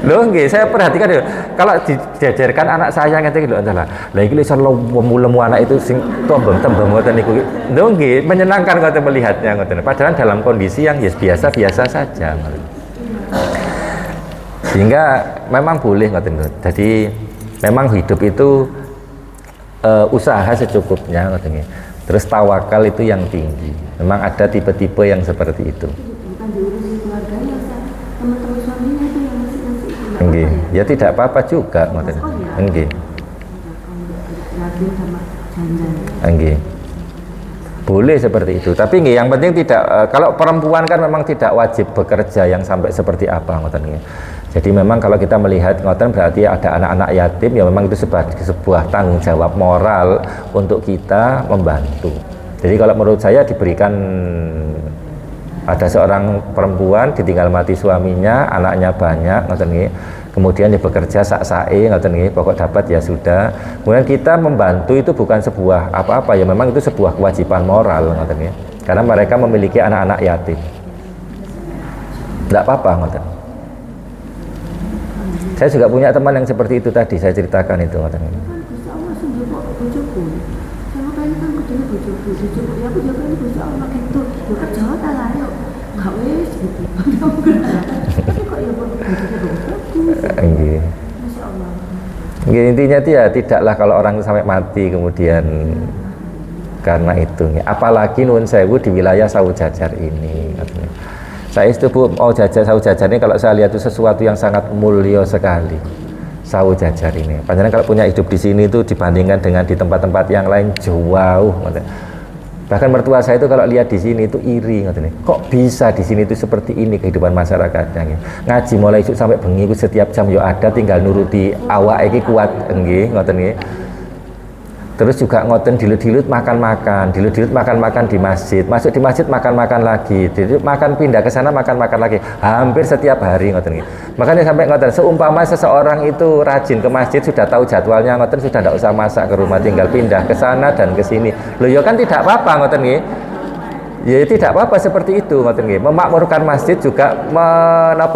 Loh nggih, saya perhatikan ya, kalau dijajarkan anak saya ngene iki lho entahlah. Lah iki iso lemu anak itu sing tombem-tembem ngoten niku. Lho nggih, menyenangkan ngoten melihatnya ngoten. Padahal dalam kondisi yang biasa-biasa saja. Sehingga memang boleh ngoten niku. Jadi memang hidup itu usaha secukupnya ngoten niku. Terus tawakal itu yang tinggi. Memang ada tipe-tipe yang seperti itu. Bukan diurusin keluarganya, teman-teman suaminya itu yang ngasih-ngasih. Nggih. Ya tidak apa-apa juga ngoten. Nggih. Yatim sama janda. Nggih. Boleh seperti itu. Tapi nggih yang penting tidak kalau perempuan kan memang tidak wajib bekerja yang sampai seperti apa ngoten nggih. Jadi memang kalau kita melihat ngoten berarti ada anak-anak yatim ya memang itu sebuah tanggung jawab moral untuk kita membantu. Jadi kalau menurut saya diberikan ada seorang perempuan ditinggal mati suaminya, anaknya banyak ngoten nggih. Kemudian dia bekerja sak-sae ngoten nggih, pokok dapat ya sudah. Kemudian kita membantu itu bukan sebuah apa-apa ya, memang itu sebuah kewajiban moral ngoten nggih. Karena mereka memiliki anak-anak yatim. Enggak apa-apa ngoten. Saya juga punya teman yang seperti itu tadi saya ceritakan itu ngoten nggih. Kan Gusti Allah sing njupuk bojoku. Sama kaya kan kudune bojoku, dijupuk ya aku jaga Gusti Allah gitu. Yo kerja ta lah yo. Gak wis gitu. Tapi kok ya bojoku bojoku. Nggih. Masya Allah. Nggih, intinya itu ya tidaklah kalau orang itu sampai mati kemudian karena itu. Apalagi nuwun sewu di wilayah Sawu Jajar ini. Saya itu Bu mau Sawu Jajar ini kalau saya lihat itu sesuatu yang sangat mulia sekali. Sawu Jajar ini. Panjenengan kalau punya hidup di sini itu dibandingkan dengan di tempat-tempat yang lain jauh. Bahkan mertua saya itu kalau lihat di sini itu iri ngoten. Kok bisa di sini itu seperti ini kehidupan masyarakatnya. Ngaji mulai isuk sampai bengi itu setiap jam yo ada, tinggal nuruti awak iki kuat nggih ngoten nggih. Terus juga ngoten dilut-dilut makan-makan, dilut-dilut makan-makan di masjid, masuk di masjid makan-makan lagi, dilut makan pindah ke sana makan-makan lagi, hampir setiap hari ngoten nggih. Makanya sampai ngoten, seumpama seseorang itu rajin ke masjid sudah tahu jadwalnya ngoten sudah tidak usah masak ke rumah, tinggal pindah ke sana dan ke sini. Loh ya kan tidak apa-apa ngoten nggih. Ya tidak apa-apa seperti itu ngoten nggih. Memakmurkan masjid juga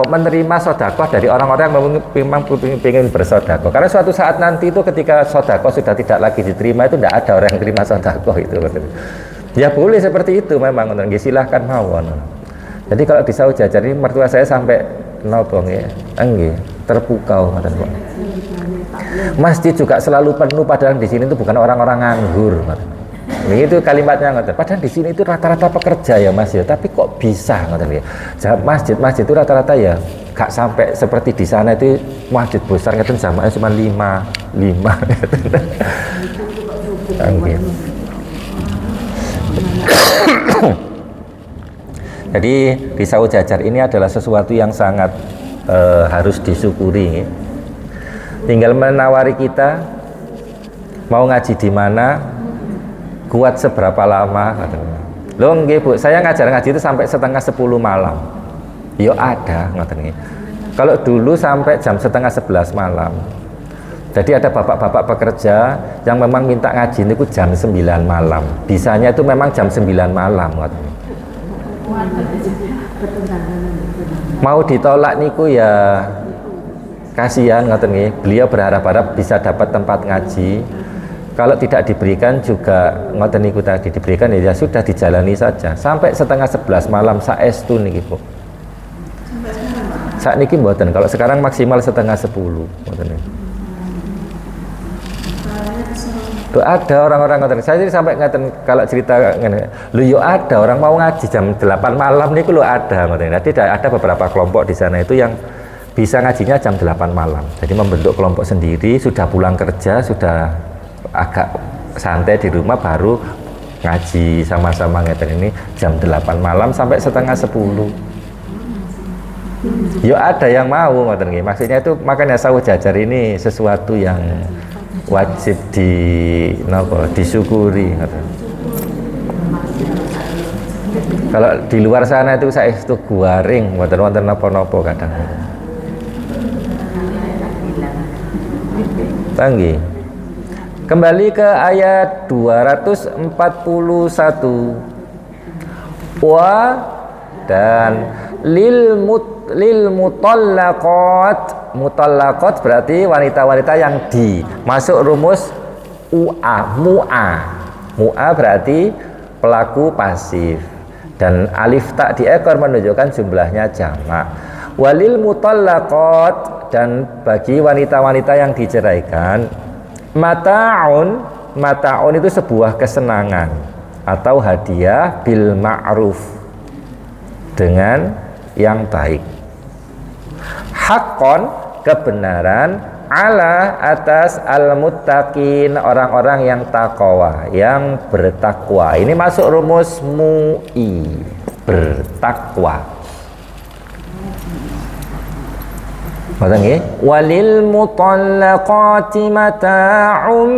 menerima sedekah dari orang-orang yang memang ingin bersedekah. Karena suatu saat nanti itu ketika sedekah sudah tidak lagi diterima itu tidak ada orang yang terima sedekah itu ngoten. Ya boleh seperti itu memang ngoten nggih, silahkan mawon. Jadi kalau di Sawu Jajar ini mertua saya sampai napa nggih? Nggih, terpukau ngoten kok. Masjid juga selalu penuh padahal di sini itu bukan orang-orang nganggur ngoten. Itu kalimatnya ngoten. Padahal di sini itu rata-rata pekerja ya Mas ya, tapi kok bisa ngoten ya. Masjid itu rata-rata ya gak sampai seperti di sana itu masjid besar ngoten jamaahnya cuma 5. Nggih. Jadi di Sawu Jajar ini adalah sesuatu yang sangat harus disyukuri. Tinggal menawari kita mau ngaji di mana, kuat seberapa lama katanya. Loh nggih Bu, saya ngajar ngaji itu sampai 9:30 malam. Yo ada ngoten nggih. Kalau dulu sampai jam 10:30 malam. Jadi ada bapak-bapak pekerja yang memang minta ngaji itu jam 9 malam. Bisanya itu memang jam 9 malam ngoten. Mau ditolak niku ya kasihan ngoten nggih. Beliau berharap-harap bisa dapat tempat ngaji. Kalau tidak diberikan juga ngoten niku tadi diberikan ya sudah dijalani saja sampai 10:30 malam saestu niki Bu. Sampai sekarang Pak. Saat niki mboten, kalau sekarang maksimal 9:30 ngoten niku. Tuh ada orang-orang ngoten. Saya sampai ngoten kalau cerita ngene. Lho yo ada orang mau ngaji jam 8 malam niku lho ada ngoten. Jadi ada beberapa kelompok di sana itu yang bisa ngajinya jam 8 malam. Jadi membentuk kelompok sendiri, sudah pulang kerja, sudah agak santai di rumah baru ngaji sama-sama ngeten ini jam 8 malam sampai 9:30. Yo ada yang mau ngoten nggih. Maksudnya itu makanya Sawu Jajar ini sesuatu yang wajib disyukuri ngoten. Kalau di luar sana itu saya itu guaring wonten napa-napa kadang. Tanggi. Kembali ke ayat 241. Wa dan lil mutallaqat berarti wanita-wanita yang masuk rumus mu'a berarti pelaku pasif dan alif tak di ekor menunjukkan jumlahnya jamak. Walil mutallaqat dan bagi wanita-wanita yang diceraikan, mataun itu sebuah kesenangan atau hadiah bil ma'ruf, dengan yang baik. Haqqon, kebenaran, ala, atas al-muttaqin, orang-orang yang takwa, yang bertakwa. Ini masuk rumus MUI, bertakwa. Walil mutallaqati mata'um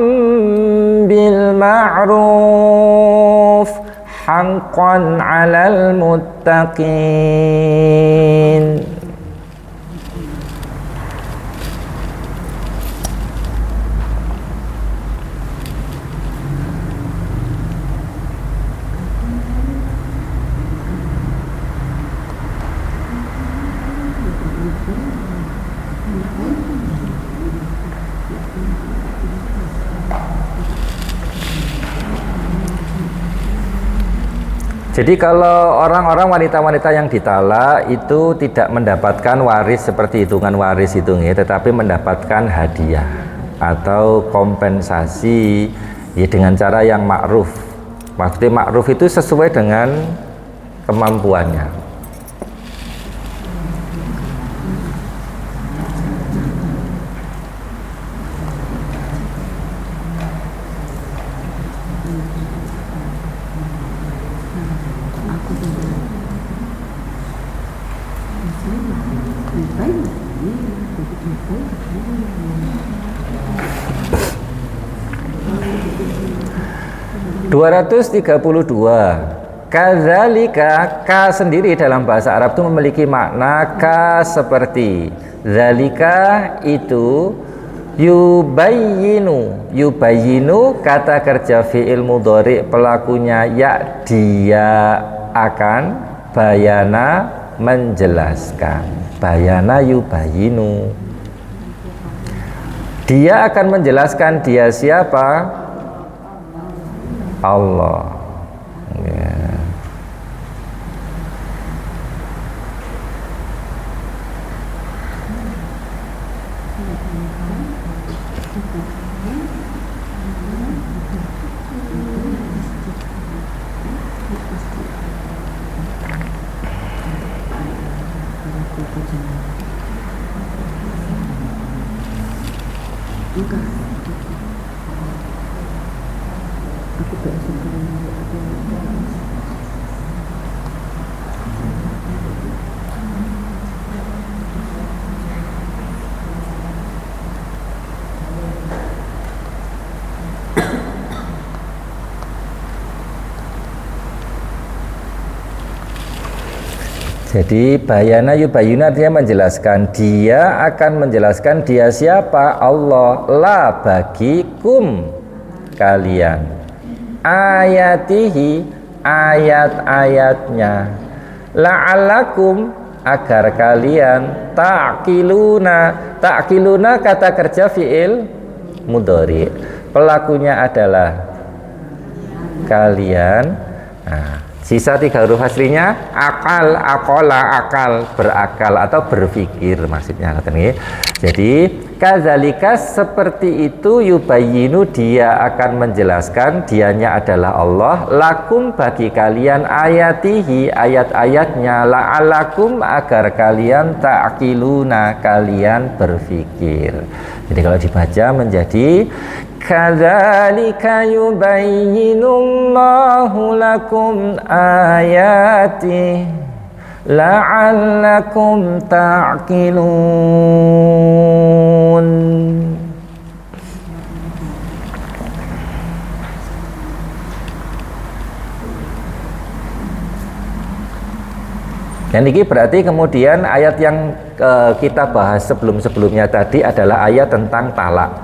bil ma'ruf haqqan 'alal muttaqin. Jadi kalau orang-orang wanita-wanita yang ditalak itu tidak mendapatkan waris seperti hitungan waris itu, tetapi mendapatkan hadiah atau kompensasi ya, dengan cara yang ma'ruf. Maksudnya ma'ruf itu sesuai dengan kemampuannya. (232) Kadzalika, ka sendiri dalam bahasa Arab itu memiliki makna ka seperti. Zalika itu yubayyinu kata kerja fi'il mudhari, pelakunya ya, dia akan, bayana menjelaskan, bayana yubayyinu, dia akan menjelaskan. Dia siapa? Allah. Ya. Jadi bayana yubayina artinya menjelaskan, dia akan menjelaskan. Dia siapa? Allah. La, bagikum, kalian, ayatihi, ayat-ayatnya, la'alakum, agar kalian, ta'qiluna kata kerja fi'il mudhari, pelakunya adalah kalian. Nah, sisa 3 huruf aslinya akal, akola, akal, berakal atau berpikir maksudnya. Jadi kadzalika seperti itu, yubayyinu dia akan menjelaskan, dianya adalah Allah, lakum bagi kalian, ayatihi ayat-ayatnya, la'alakum agar kalian ta'qiluna kalian berpikir. Jadi kalau dibaca menjadi kadzalika yubayyinullahu lakum ayati la'allakum ta'qilun. Dan ini berarti kemudian ayat yang kita bahas sebelum-sebelumnya tadi adalah ayat tentang talak.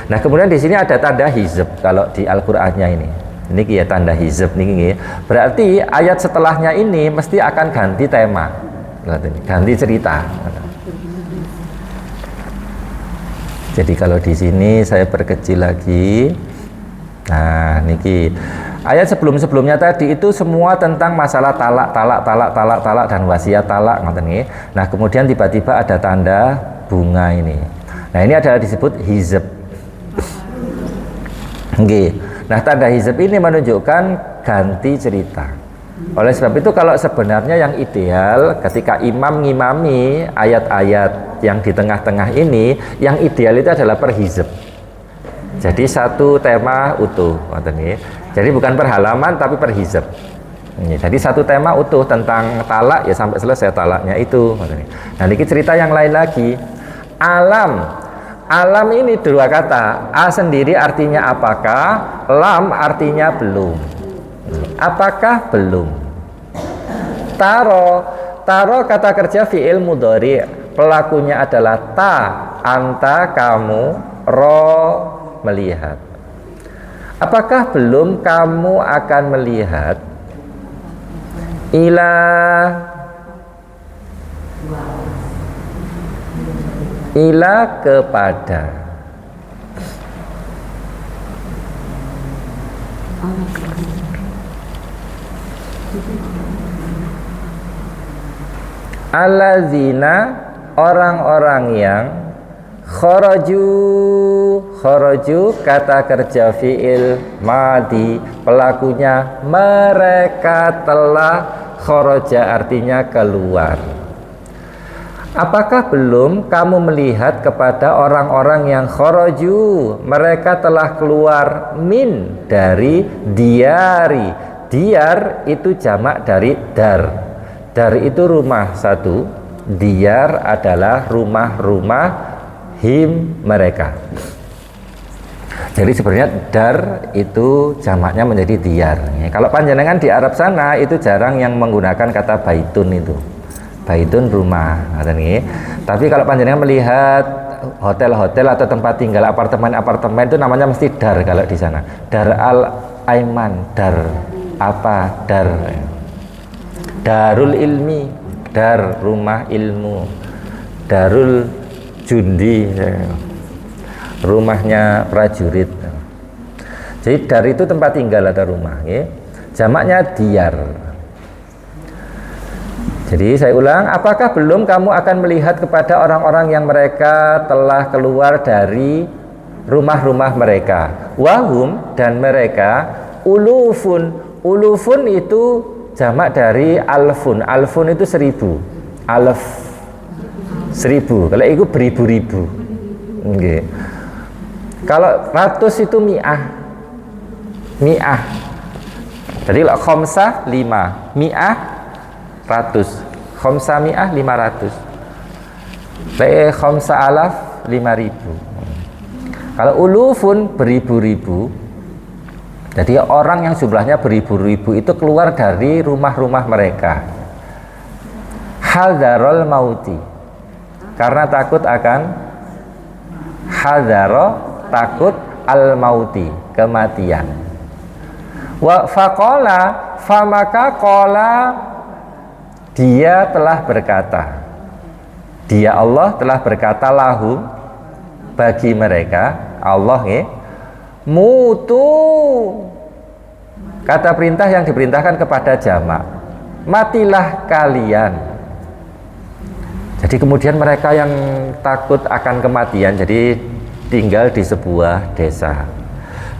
Nah, kemudian di sini ada tanda hizb kalau di Al-Qur'annya ini. Ini ya tanda hizb nih. Berarti ayat setelahnya ini mesti akan ganti tema. Ganti cerita. Jadi kalau di sini saya perkecil lagi. Nah, niki ayat sebelum-sebelumnya tadi itu semua tentang masalah talak dan wasiat talak. Nah, kemudian tiba-tiba ada tanda bunga ini. Nah, ini adalah disebut hizab. Oke. Nah, tanda hizab ini menunjukkan ganti cerita. Oleh sebab itu kalau sebenarnya yang ideal ketika imam ngimami ayat-ayat yang di tengah-tengah ini, yang ideal itu adalah per hizab. Jadi satu tema utuh. Jadi bukan per halaman tapi per hizab. Jadi satu tema utuh tentang talak ya sampai selesai talaknya itu. Nah, ini cerita yang lain lagi. Alam ini dua kata. A sendiri artinya apakah, lam artinya belum. Apakah belum. Taro kata kerja fi'il mudhari, pelakunya adalah ta, anta, kamu, ro, melihat. Apakah belum kamu akan melihat? Ila kepada. Allazina, orang-orang yang kharaju kata kerja fi'il madi, pelakunya mereka telah, kharaja artinya keluar. Apakah belum kamu melihat kepada orang-orang yang kharaju, mereka telah keluar min, dari diari. Diar itu jamak dari dar. Dar itu rumah satu, diyar adalah rumah-rumah him mereka. Jadi sebenarnya dar itu jamaknya menjadi diyar. Kalau panjenengan di Arab sana itu jarang yang menggunakan kata baitun itu. Baitun rumah. Tapi kalau panjenengan melihat hotel-hotel atau tempat tinggal apartemen-apartemen itu namanya mesti dar kalau di sana. Dar al-Aiman, dar apa? Dar. Darul ilmi, dar rumah ilmu. Darul jundi, rumahnya prajurit. Jadi dar itu tempat tinggal atau rumah, ya. Jamaknya diyar. Jadi saya ulang, apakah belum kamu akan melihat kepada orang-orang yang mereka telah keluar dari rumah-rumah mereka? Wahum, dan mereka ulufun. Ulufun itu jamak dari alfun. Alfun itu 1000. Alf 1000. Kalau itu beribu-ribu. Okay. Kalau ratus itu mi'ah. Mi'ah. Jadi kalau khomsah 5, mi'ah 100. Khomsah mi'ah 500. Khomsah alaf 5000. Kalau ulufun beribu-ribu. Jadi orang yang jumlahnya beribu-ribu itu keluar dari rumah-rumah mereka. Hadharul mauti, karena takut akan hadharo, takut al mauti, kematian. Wa faqala, famaka qala, dia telah berkata, dia Allah telah berkata lahum, bagi mereka, Allah ya, mutu, kata perintah yang diperintahkan kepada jamak, matilah kalian. Jadi kemudian mereka yang takut akan kematian, jadi tinggal di sebuah desa.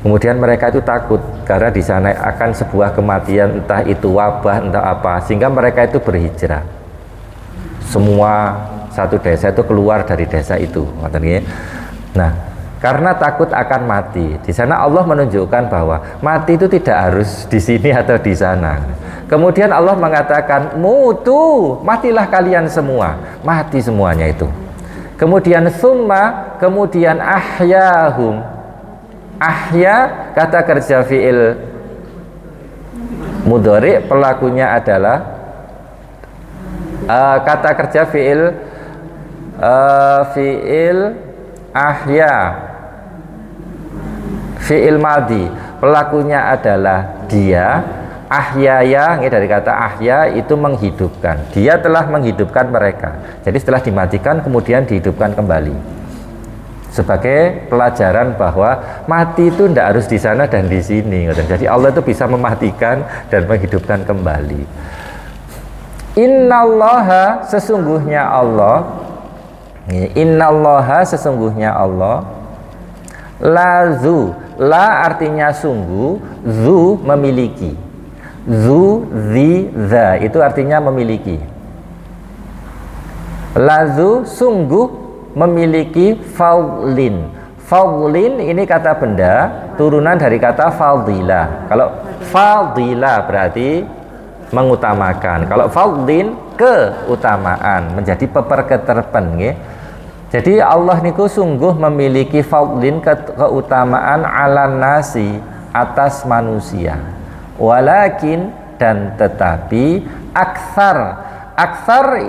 Kemudian mereka itu takut karena di sana akan sebuah kematian, entah itu wabah, entah apa, sehingga mereka itu berhijrah. Semua satu desa itu keluar dari desa itu. Nah, karena takut akan mati. Di sana Allah menunjukkan bahwa mati itu tidak harus di sini atau di sana. Kemudian Allah mengatakan, mutu, matilah kalian semua. Mati semuanya itu. Kemudian summa, kemudian ahyahum. Ahya, kata kerja fi'il mudhari, pelakunya adalah kata kerja fi'il ahya, fi'il madhi, pelakunya adalah dia. Ahyaya, ini dari kata ahya itu menghidupkan. Dia telah menghidupkan mereka. Jadi setelah dimatikan kemudian dihidupkan kembali. Sebagai pelajaran bahwa mati itu tidak harus di sana dan di sini. Jadi Allah itu bisa mematikan dan menghidupkan kembali. Innallaha, sesungguhnya Allah, Innallaha sesungguhnya Allah, la artinya sungguh, zu memiliki, za itu artinya memiliki. Lazu sungguh memiliki fadlin. Fadlin ini kata benda turunan dari kata fadilah. Kalau fadilah berarti mengutamakan. Kalau fadlin keutamaan, menjadi peperketerpen nggih. Jadi Allah niku sungguh memiliki fadlin keutamaan ala nasi atas manusia. Walakin dan tetapi aksar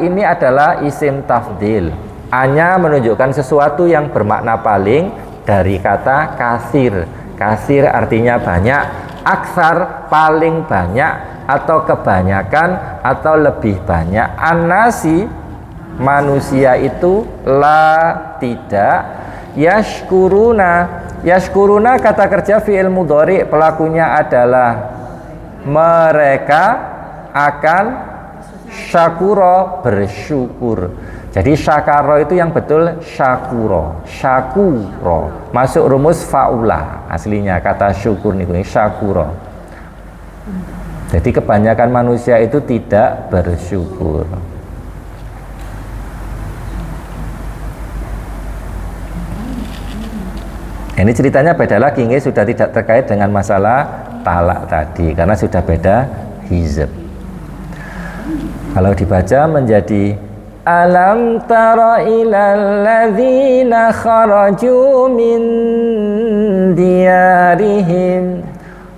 ini adalah isim tafdil. Hanya menunjukkan sesuatu yang bermakna paling dari kata kasir. Kasir artinya banyak, aksar paling banyak atau kebanyakan atau lebih banyak. An-nasi manusia itu la tidak, yashkuruna kata kerja fi'il mudhari, pelakunya adalah mereka akan syakuro bersyukur. Jadi syakaro itu yang betul syakuro masuk rumus faula aslinya kata syukur niku syakuro. Jadi kebanyakan manusia itu tidak bersyukur. Ini ceritanya beda lagi, ini sudah tidak terkait dengan masalah talak tadi karena sudah beda hizb. Kalau dibaca menjadi alam tara ilal ladzina kharaju min diyarihim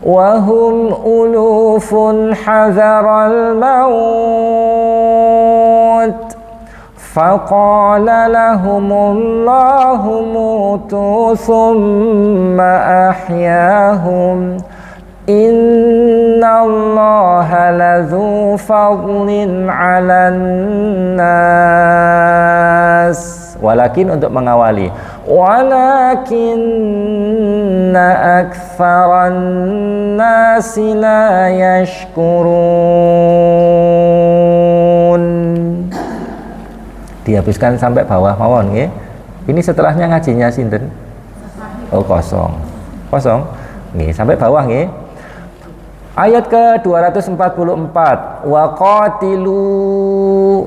wa hum ulufun hadharal maut faqala lahumullahu mutu thumma ahyahum innallaha ladzu fadlin 'alan nas. Walakin untuk mengawali, walakinna aktsaran nasi la yashkurun. Dihapuskan sampai bawah mawon nggih. Ini setelahnya ngajinya sinten? Oh, kosong. Nggih, sampai bawah nggih. Ayat ke-244, wa qatilu,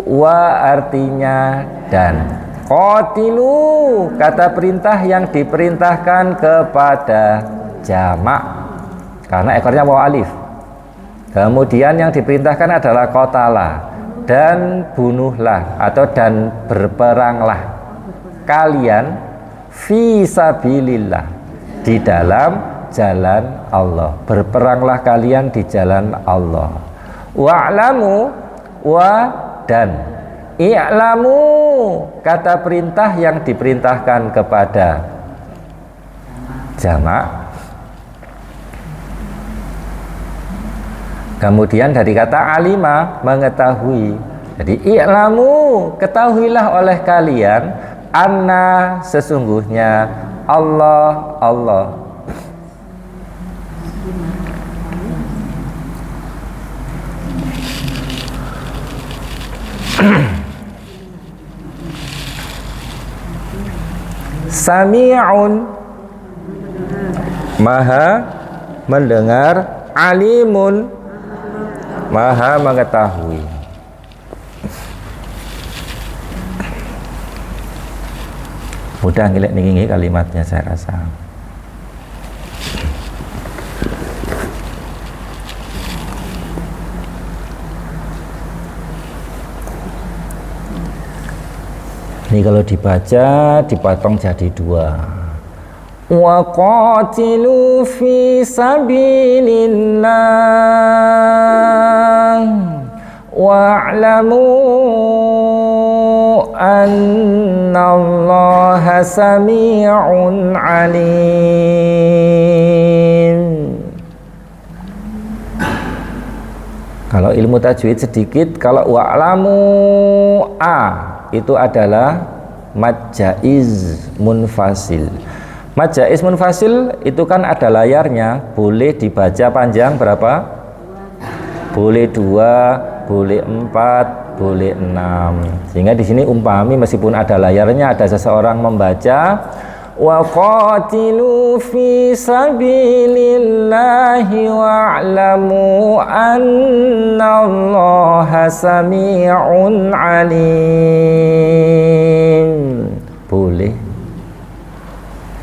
wa artinya dan, qatilu kata perintah yang diperintahkan kepada jamak karena ekornya waw alif. Kemudian yang diperintahkan adalah qatala, dan bunuhlah atau dan berperanglah kalian fi sabilillah, di dalam jalan Allah. Berperanglah kalian di jalan Allah. Wa'lamu, wa dan, i'lamu kata perintah yang diperintahkan kepada jamak. Kemudian dari kata alima, mengetahui. Jadi i'lamu, ketahuilah oleh kalian, anna sesungguhnya Allah Sami'un maha mendengar, alimun maha mengetahui. Mudah ngilik niki kalimatnya saya rasa. Ini kalau dibaca dipotong jadi dua. Wa qatilu fi sabilillah wa'lamu annallaha sami'un alim. Kalau ilmu tajwid sedikit, kalau wa'lamu itu adalah mad jaiz munfasil. Mad jaiz munfasil itu kan ada layarnya, boleh dibaca panjang berapa? Boleh 2, boleh 4, boleh 6. Sehingga di sini umpami meskipun ada layarnya, ada seseorang membaca wa qatilu fi sabilillahi wa'lamu annallaha sami'un alim. Boleh.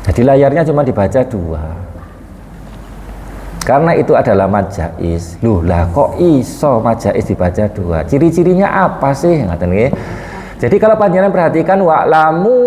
Jadi layarnya cuma dibaca 2. Karena itu adalah mad jaiz. Loh lah kok iso mad jaiz dibaca 2? Ciri-cirinya apa sih? Ngaten nggih. Jadi kalau panjenengan perhatikan wa'lamu,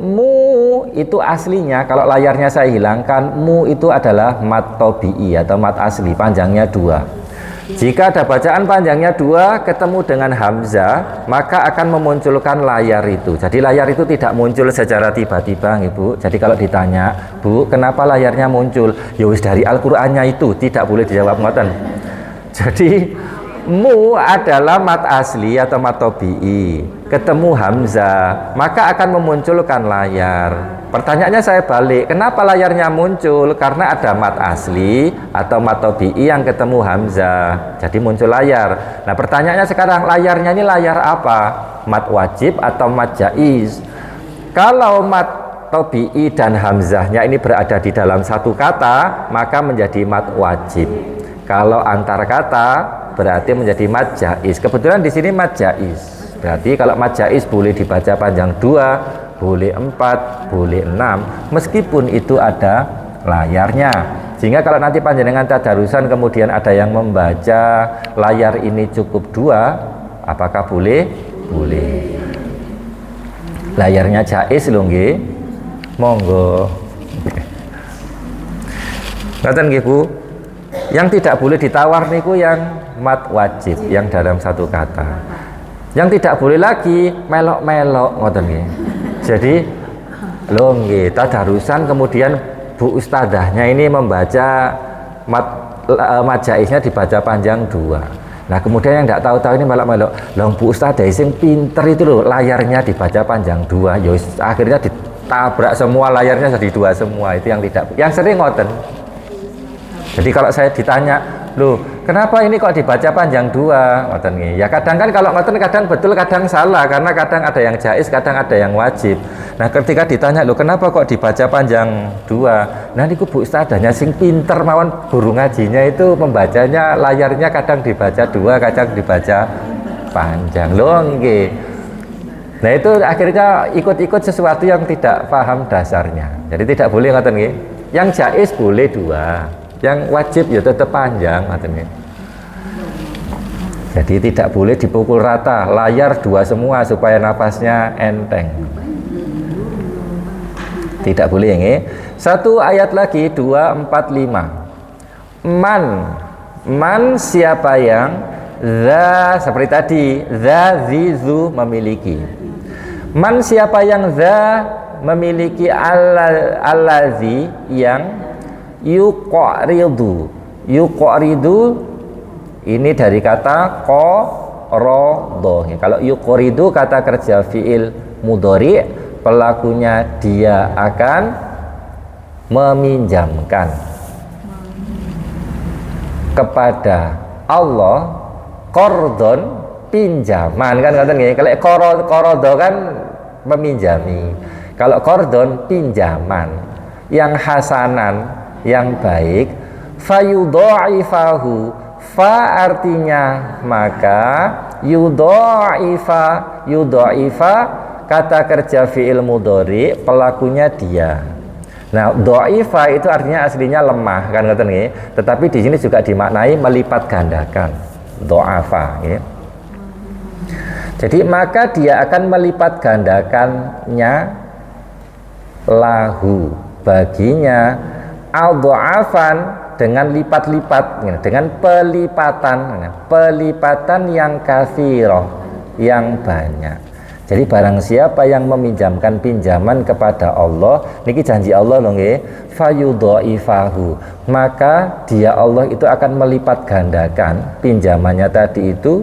mu itu aslinya kalau layarnya saya hilangkan, mu itu adalah mad tabi'i atau mad asli, panjangnya 2. Jika ada bacaan panjangnya 2 ketemu dengan hamzah, maka akan memunculkan layar itu. Jadi layar itu tidak muncul secara tiba-tiba, Ibu. Jadi kalau ditanya, Bu, kenapa layarnya muncul? Ya wis dari Al-Qur'annya itu, tidak boleh dijawab ngoten. Jadi mu adalah mad asli atau mad tabi'i, ketemu hamzah, maka akan memunculkan layar. Pertanyaannya saya balik, kenapa layarnya muncul? Karena ada mad asli atau mad tabi'i yang ketemu hamzah, jadi muncul layar. Nah pertanyaannya sekarang, layarnya ini layar apa? Mad wajib atau mad jaiz? Kalau mad tabi'i dan hamzahnya ini berada di dalam satu kata, maka menjadi mad wajib. Kalau antar kata berarti menjadi mad jaiz. Kebetulan di sini mad jaiz. Berarti kalau mad jaiz boleh dibaca panjang 2, boleh 4, boleh 6, meskipun itu ada layarnya. Sehingga kalau nanti panjenengan tadarusan kemudian ada yang membaca layar ini cukup 2, apakah boleh? Boleh. Layarnya jaiz lho nggih. Monggo. Ngoten nggih Bu. Yang tidak boleh ditawar niku yang mad wajib, yang dalam satu kata. Yang tidak boleh lagi melok-melok ngoten nggih. Jadi lho nggih, tadarusan kemudian Bu Ustadzahnya ini membaca mad jaiznya dibaca panjang 2. Nah, kemudian yang tidak tahu-tahu ini melok-melok, "Lah Bu Ustadzah sing pinter itu loh, layarnya dibaca panjang 2." Ya akhirnya ditabrak semua layarnya jadi 2 semua. Itu yang tidak. Yang sering ngoten. Jadi kalau saya ditanya, loh kenapa ini kok dibaca panjang 2? Ngoten nggih. Ya kadang kan kalau ngoten kadang betul kadang salah, karena kadang ada yang jaiz, kadang ada yang wajib. Nah ketika ditanya, loh kenapa kok dibaca panjang 2? Nah niku Bu Ustadzahnya sing pinter mawon guru ngajinya itu membacanya layarnya kadang dibaca 2, kadang dibaca panjang. Loh nggih. Nah itu akhirnya ikut-ikut sesuatu yang tidak paham dasarnya. Jadi tidak boleh ngoten nggih. Yang jaiz boleh 2. Yang wajib ya tetap panjang katanya. Jadi tidak boleh dipukul rata, layar 2 semua supaya napasnya enteng. Tidak boleh nggih. Satu ayat lagi 2, 4, 5. Man siapa yang za seperti tadi, za zizu memiliki. Man siapa yang za memiliki allazi yang yuqridu ini dari kata qarada. Kalau yuqridu kata kerja fiil mudhari, pelakunya dia akan meminjamkan kepada Allah qardon, pinjaman kan ngoten nggih. Kalau qarada kan meminjami, kalau qardon pinjaman yang hasanan, yang baik. Fayudha'ifahu, fa artinya maka, yudha'ifa kata kerja fi'il mudhari, pelakunya dia. Nah dha'ifa itu artinya aslinya lemah kan ngoten nggih, tetapi di sini juga dimaknai melipat gandakan, dha'afa nggih. Jadi maka dia akan melipat gandakannya lahu, baginya, adha'afan dengan lipat-lipat, dengan pelipatan yang katsirah, yang banyak. Jadi barang siapa yang meminjamkan pinjaman kepada Allah, niki janji Allah lho nggih, fayudha'ifahu, maka dia Allah itu akan melipat gandakan pinjamannya tadi itu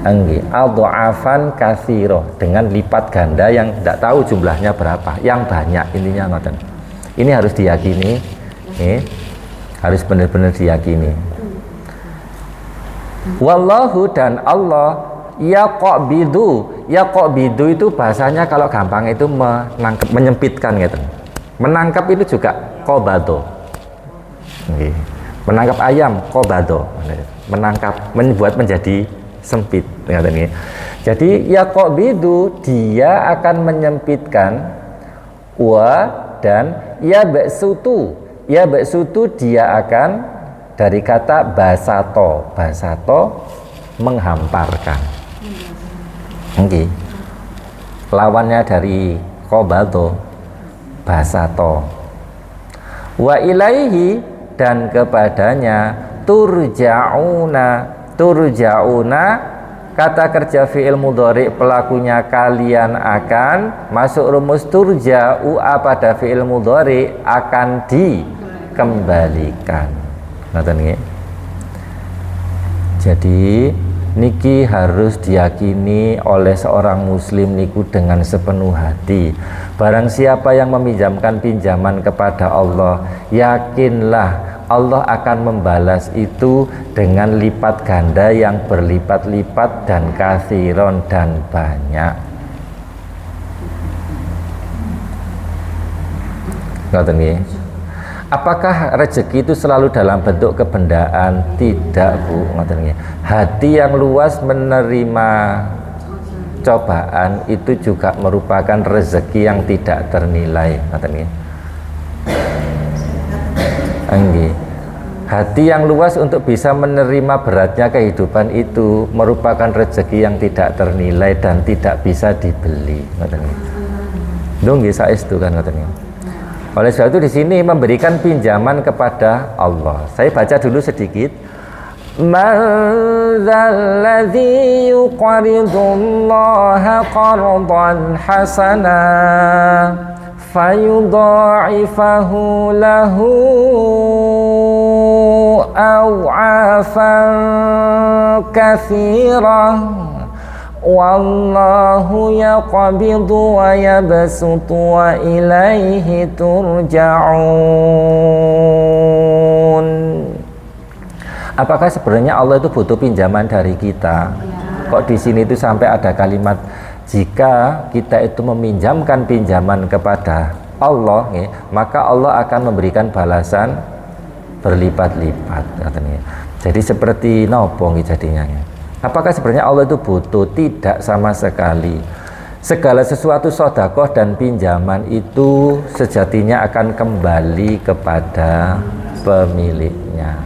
nggih, adha'afan katsirah, dengan lipat ganda yang tidak tahu jumlahnya berapa, yang banyak, intinya ngoten. Ini harus diyakini, harus benar-benar diyakini. Wallahu dan Allah yaqbidu itu bahasanya kalau gampang itu menangkap, menyempitkan gitu. Menangkap itu juga qabado. Menangkap ayam qabado. Menangkap, membuat menjadi sempit. Jadi yaqbidu dia akan menyempitkan, wa dan yabsutu dia akan dari kata basato menghamparkan. Lawannya dari qabado basato. Wa ilaihi dan kepadanya turja'una kata kerja fi'il mudhari pelakunya kalian akan masuk rumus turja'u pada fi'il mudhari akan dikembalikan. Jadi niki harus diyakini oleh seorang muslim niku dengan sepenuh hati. Barang siapa yang meminjamkan pinjaman kepada Allah, yakinlah Allah akan membalas itu dengan lipat ganda yang berlipat-lipat dan kathiron dan banyak. Ngoten nggih. Apakah rezeki itu selalu dalam bentuk kebendaan? Tidak, Bu. Hati yang luas menerima cobaan itu juga merupakan rezeki yang tidak ternilai. Hati yang luas untuk bisa menerima beratnya kehidupan itu merupakan rezeki yang tidak ternilai dan tidak bisa dibeli. Nggih saestu kan ngoten. Oleh sebab itu di sini memberikan pinjaman kepada Allah. Saya baca dulu sedikit. Man dzalladzi yuqridullaha qardan hasana fayudha'ifahu lahu aw'afan katsirah. Wallahu yaqbidu wa yabsutu wa ilaihi turja'un. Apakah sebenarnya Allah itu butuh pinjaman dari kita? Kok di sini itu sampai ada kalimat jika kita itu meminjamkan pinjaman kepada Allah, maka Allah akan memberikan balasan berlipat-lipat katanya. Jadi seperti nopo jadinya. Apakah sebenarnya Allah itu butuh? Tidak sama sekali. Segala sesuatu sedekah dan pinjaman itu sejatinya akan kembali kepada pemiliknya.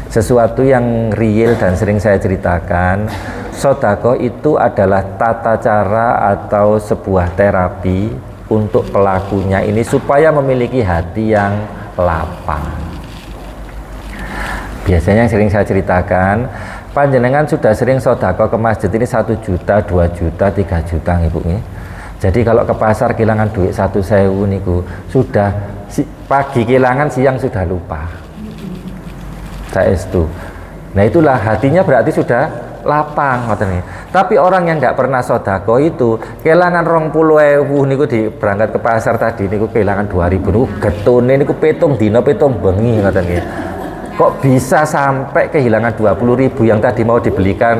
Sesuatu yang real dan sering saya ceritakan, sedekah itu adalah tata cara atau sebuah terapi untuk pelakunya ini supaya memiliki hati yang lapang. Biasanya yang sering saya ceritakan, panjenengan sudah sering sedekah ke masjid ini 1 juta, 2 juta, 3 juta Ibu nih. Jadi kalau ke pasar kehilangan duit 1.000 niku sudah pagi kehilangan, siang sudah lupa. Saestu. Nah itulah hatinya berarti sudah lapang ngoten. Tapi orang yang tidak pernah sedekah itu kehilangan 20.000 niku di berangkat ke pasar tadi niku kehilangan 2.000 niku getune niku petung dina petung bengi ngoten nggih. Kok bisa sampai kehilangan 20.000 yang tadi mau dibelikan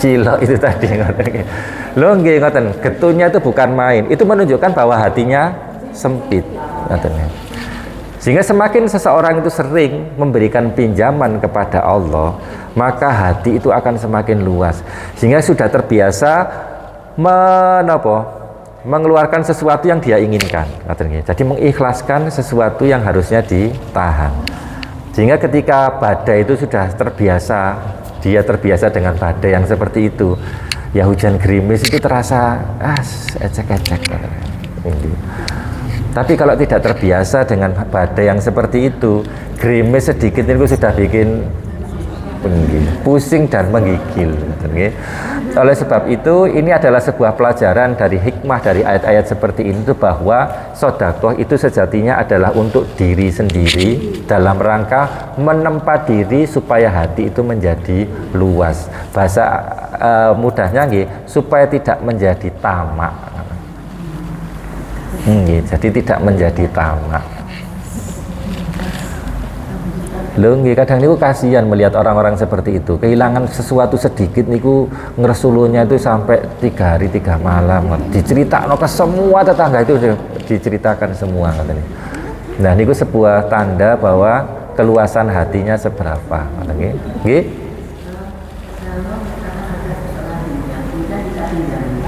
cilok itu tadi ngoten. Lho nggih ngoten, getunya itu bukan main. Itu menunjukkan bahwa hatinya sempit ngoten. Sehingga semakin seseorang itu sering memberikan pinjaman kepada Allah, maka hati itu akan semakin luas. Sehingga sudah terbiasa mengeluarkan sesuatu yang dia inginkan. Jadi mengikhlaskan sesuatu yang harusnya ditahan. Sehingga ketika badai itu sudah terbiasa, dia terbiasa dengan badai yang seperti itu, ya hujan gerimis itu terasa ecek-ecek. Tapi kalau tidak terbiasa dengan badai yang seperti itu, gerimis sedikit itu sudah bikin pusing dan menggigil. Oleh sebab itu, ini adalah sebuah pelajaran dari hikmah dari ayat-ayat seperti ini, bahwa sedekah itu sejatinya adalah untuk diri sendiri dalam rangka menempa diri supaya hati itu menjadi luas. Bahasa mudahnya supaya tidak menjadi tamak. Jadi tidak menjadi tamak. Lho nggih, kadang niku kasihan melihat orang-orang seperti itu. Kehilangan sesuatu sedikit niku ngresulunya itu sampai 3 hari 3 malam. Diceritakno ke semua tetangga itu diceritakan semua katanya. Nah, niku sebuah tanda bahwa keluasan hatinya seberapa. Nggih. Nggih.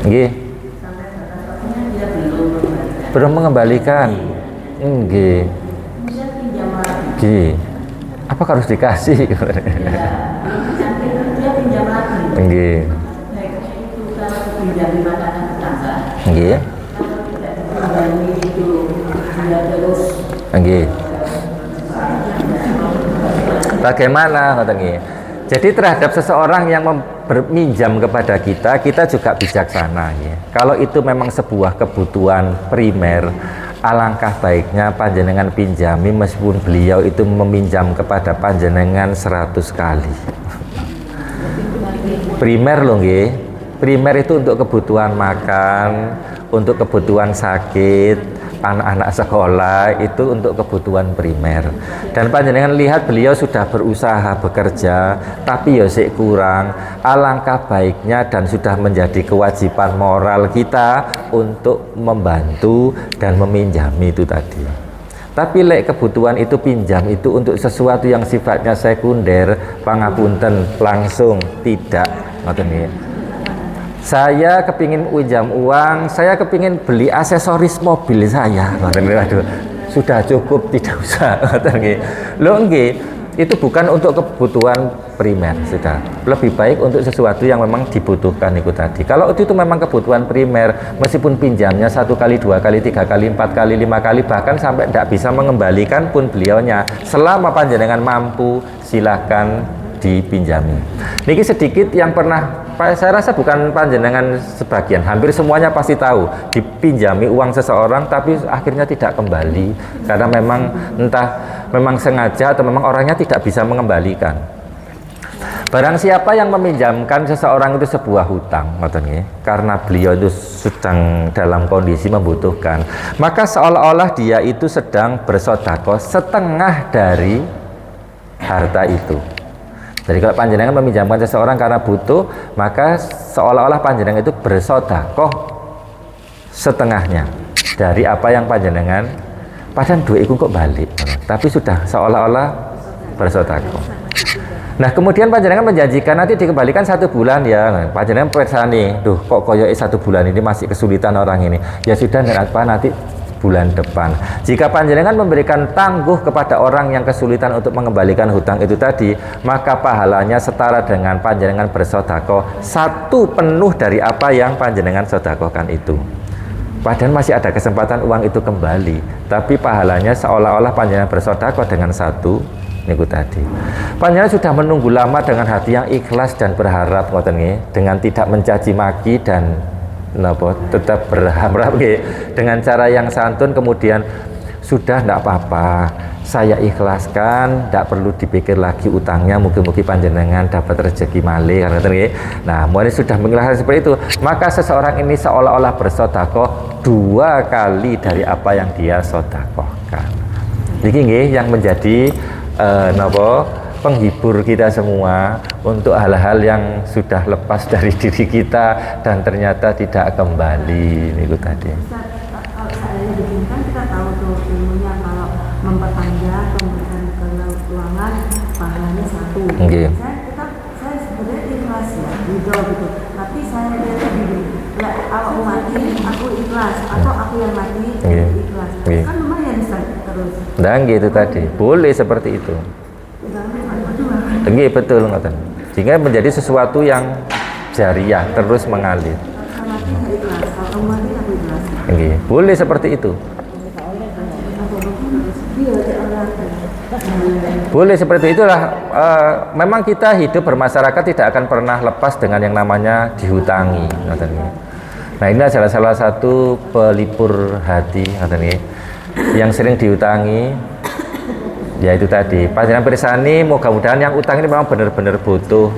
Nggih. Belum mengembalikan. Nggih. Nggih. Apa harus dikasih? Nggih. Nggih. Nggih. Bagaimana katanya? Jadi terhadap seseorang yang berminjam kepada kita, kita juga bijaksana ya. Kalau itu memang sebuah kebutuhan primer, alangkah baiknya panjenengan pinjami meskipun beliau itu meminjam kepada panjenengan 100 kali. Primer loh nggih. Primer itu untuk kebutuhan makan, untuk kebutuhan sakit, anak-anak sekolah, itu untuk kebutuhan primer. Dan panjenengan lihat beliau sudah berusaha bekerja tapi ya sik kurang. Alangkah baiknya dan sudah menjadi kewajiban moral kita untuk membantu dan meminjami itu tadi. Tapi lek kebutuhan itu pinjam itu untuk sesuatu yang sifatnya sekunder, pangapunten langsung tidak. Ngoten nggih. Saya kepingin pinjam uang, saya kepingin beli aksesoris mobil saya. Aduh, sudah cukup, tidak usah. Loh nggih, itu bukan untuk kebutuhan primer, sudah. Lebih baik untuk sesuatu yang memang dibutuhkan itu tadi. Kalau itu memang kebutuhan primer, meskipun pinjamnya 1 kali, 2 kali, 3 kali, 4 kali, 5 kali, bahkan sampai tidak bisa mengembalikan pun beliaunya, selama panjenengan mampu, silahkan dipinjami. Niki sedikit yang pernah, saya rasa bukan panjenengan sebagian, hampir semuanya pasti tahu dipinjami uang seseorang tapi akhirnya tidak kembali karena memang entah memang sengaja atau memang orangnya tidak bisa mengembalikan. Barang siapa yang meminjamkan seseorang itu sebuah hutang, karena beliau itu sedang dalam kondisi membutuhkan, maka seolah-olah dia itu sedang bersedekah setengah dari harta itu. Jadi kalau panjenengan meminjamkan seseorang karena butuh, maka seolah-olah panjenengan itu bersedekah setengahnya dari apa yang panjenengan, padahal duit itu kok balik, tapi sudah seolah-olah bersedekah. Nah kemudian panjenengan menjanjikan nanti dikembalikan 1 bulan ya, panjenengan persani, duh kok koyok 1 bulan ini masih kesulitan orang ini, ya sudah nggak apa nanti bulan depan. Jika panjenengan memberikan tangguh kepada orang yang kesulitan untuk mengembalikan hutang itu tadi, maka pahalanya setara dengan panjenengan bersedekah 1 penuh dari apa yang panjenengan sedekahkan itu. Padahal masih ada kesempatan uang itu kembali, tapi pahalanya seolah-olah panjenengan bersedekah dengan 1 niku tadi. Panjenengan sudah menunggu lama dengan hati yang ikhlas dan berharap dengan tidak mencaci maki dan tetap berharap dengan cara yang santun, kemudian sudah tidak apa-apa, saya ikhlaskan, tidak perlu dipikir lagi utangnya, mungkin-mungkin panjenengan dapat rezeki malih. Nah, mulai sudah mengikhlaskan seperti itu, maka seseorang ini seolah-olah bersedekah 2 kali dari apa yang dia sedekahkan. Ini yang menjadi penghibur kita semua untuk hal-hal yang sudah lepas dari diri kita dan ternyata tidak kembali niku tadi. Kalau saya kan kita tahu tuh ilmunya kalau memperpanjang pemberian keuangan pahalanya 1. Okay. Saya sebenarnya ikhlas ya, gitu. Tapi saya lihat begini, ya kalau mati aku ikhlas atau aku yang mati ikhlas. Kan lumayan bisa terus. Dan gitu tadi, boleh seperti itu. Nggih betul ngoten. Sehingga menjadi sesuatu yang jariah terus mengalir. Nggih, boleh seperti itu. Boleh seperti itulah. Memang kita hidup bermasyarakat tidak akan pernah lepas dengan yang namanya dihutangi. Nah ini adalah salah satu pelipur hati yang sering dihutangi. Ya itu tadi, panjenengan pirsani, mudah-mudahan yang utang ini memang benar-benar butuh.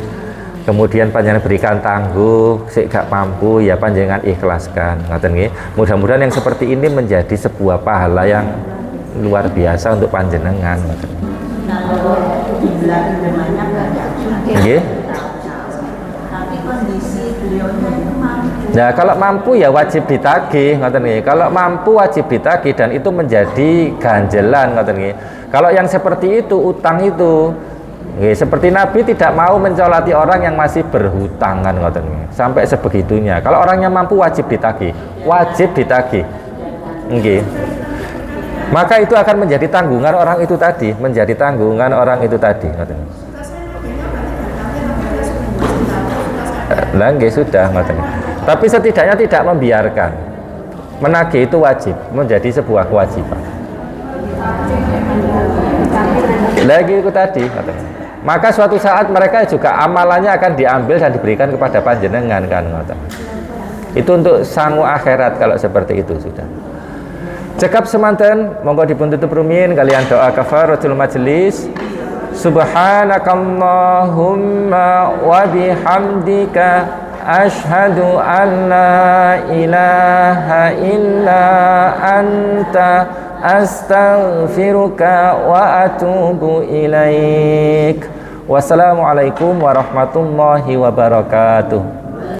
Kemudian panjenengan berikan tangguh, sik gak mampu ya panjenengan ikhlaskan. Mudah-mudahan yang seperti ini menjadi sebuah pahala yang luar biasa untuk panjenengan. dibilangin demamnya nggak mungkin. Nggih. Tapi kondisi beliaunya itu mampu. Nah, kalau mampu ya wajib ditagih, ngoten nggih. Kalau mampu wajib ditagih dan itu menjadi ganjelan, ngoten nggih. Kalau yang seperti itu utang itu nggih, seperti Nabi tidak mau mencolati orang yang masih berhutang kan, ngoten nggih. Sampai sebegitunya. Kalau orangnya mampu wajib ditagih, wajib ditagih. Nggih. Maka itu akan menjadi tanggungan orang itu tadi, menjadi tanggungan orang itu tadi, ngoten nggih. Lah nggih sudah, ngoten. Tapi setidaknya tidak membiarkan. Menagih itu wajib, menjadi sebuah kewajiban. Lagi itu tadi, ngoten. Maka suatu saat mereka juga amalannya akan diambil dan diberikan kepada panjenengan kan, ngoten. Itu untuk sangu akhirat kalau seperti itu sudah. Cekap semanten, monggo dipun tutup rumiyin kalian doa kafaratul majelis. Subhanakallahumma wa bihamdika asyhadu an la ilaha illa anta astaghfiruka wa atubu ilaik. Wassalamualaikum warahmatullahi wabarakatuh.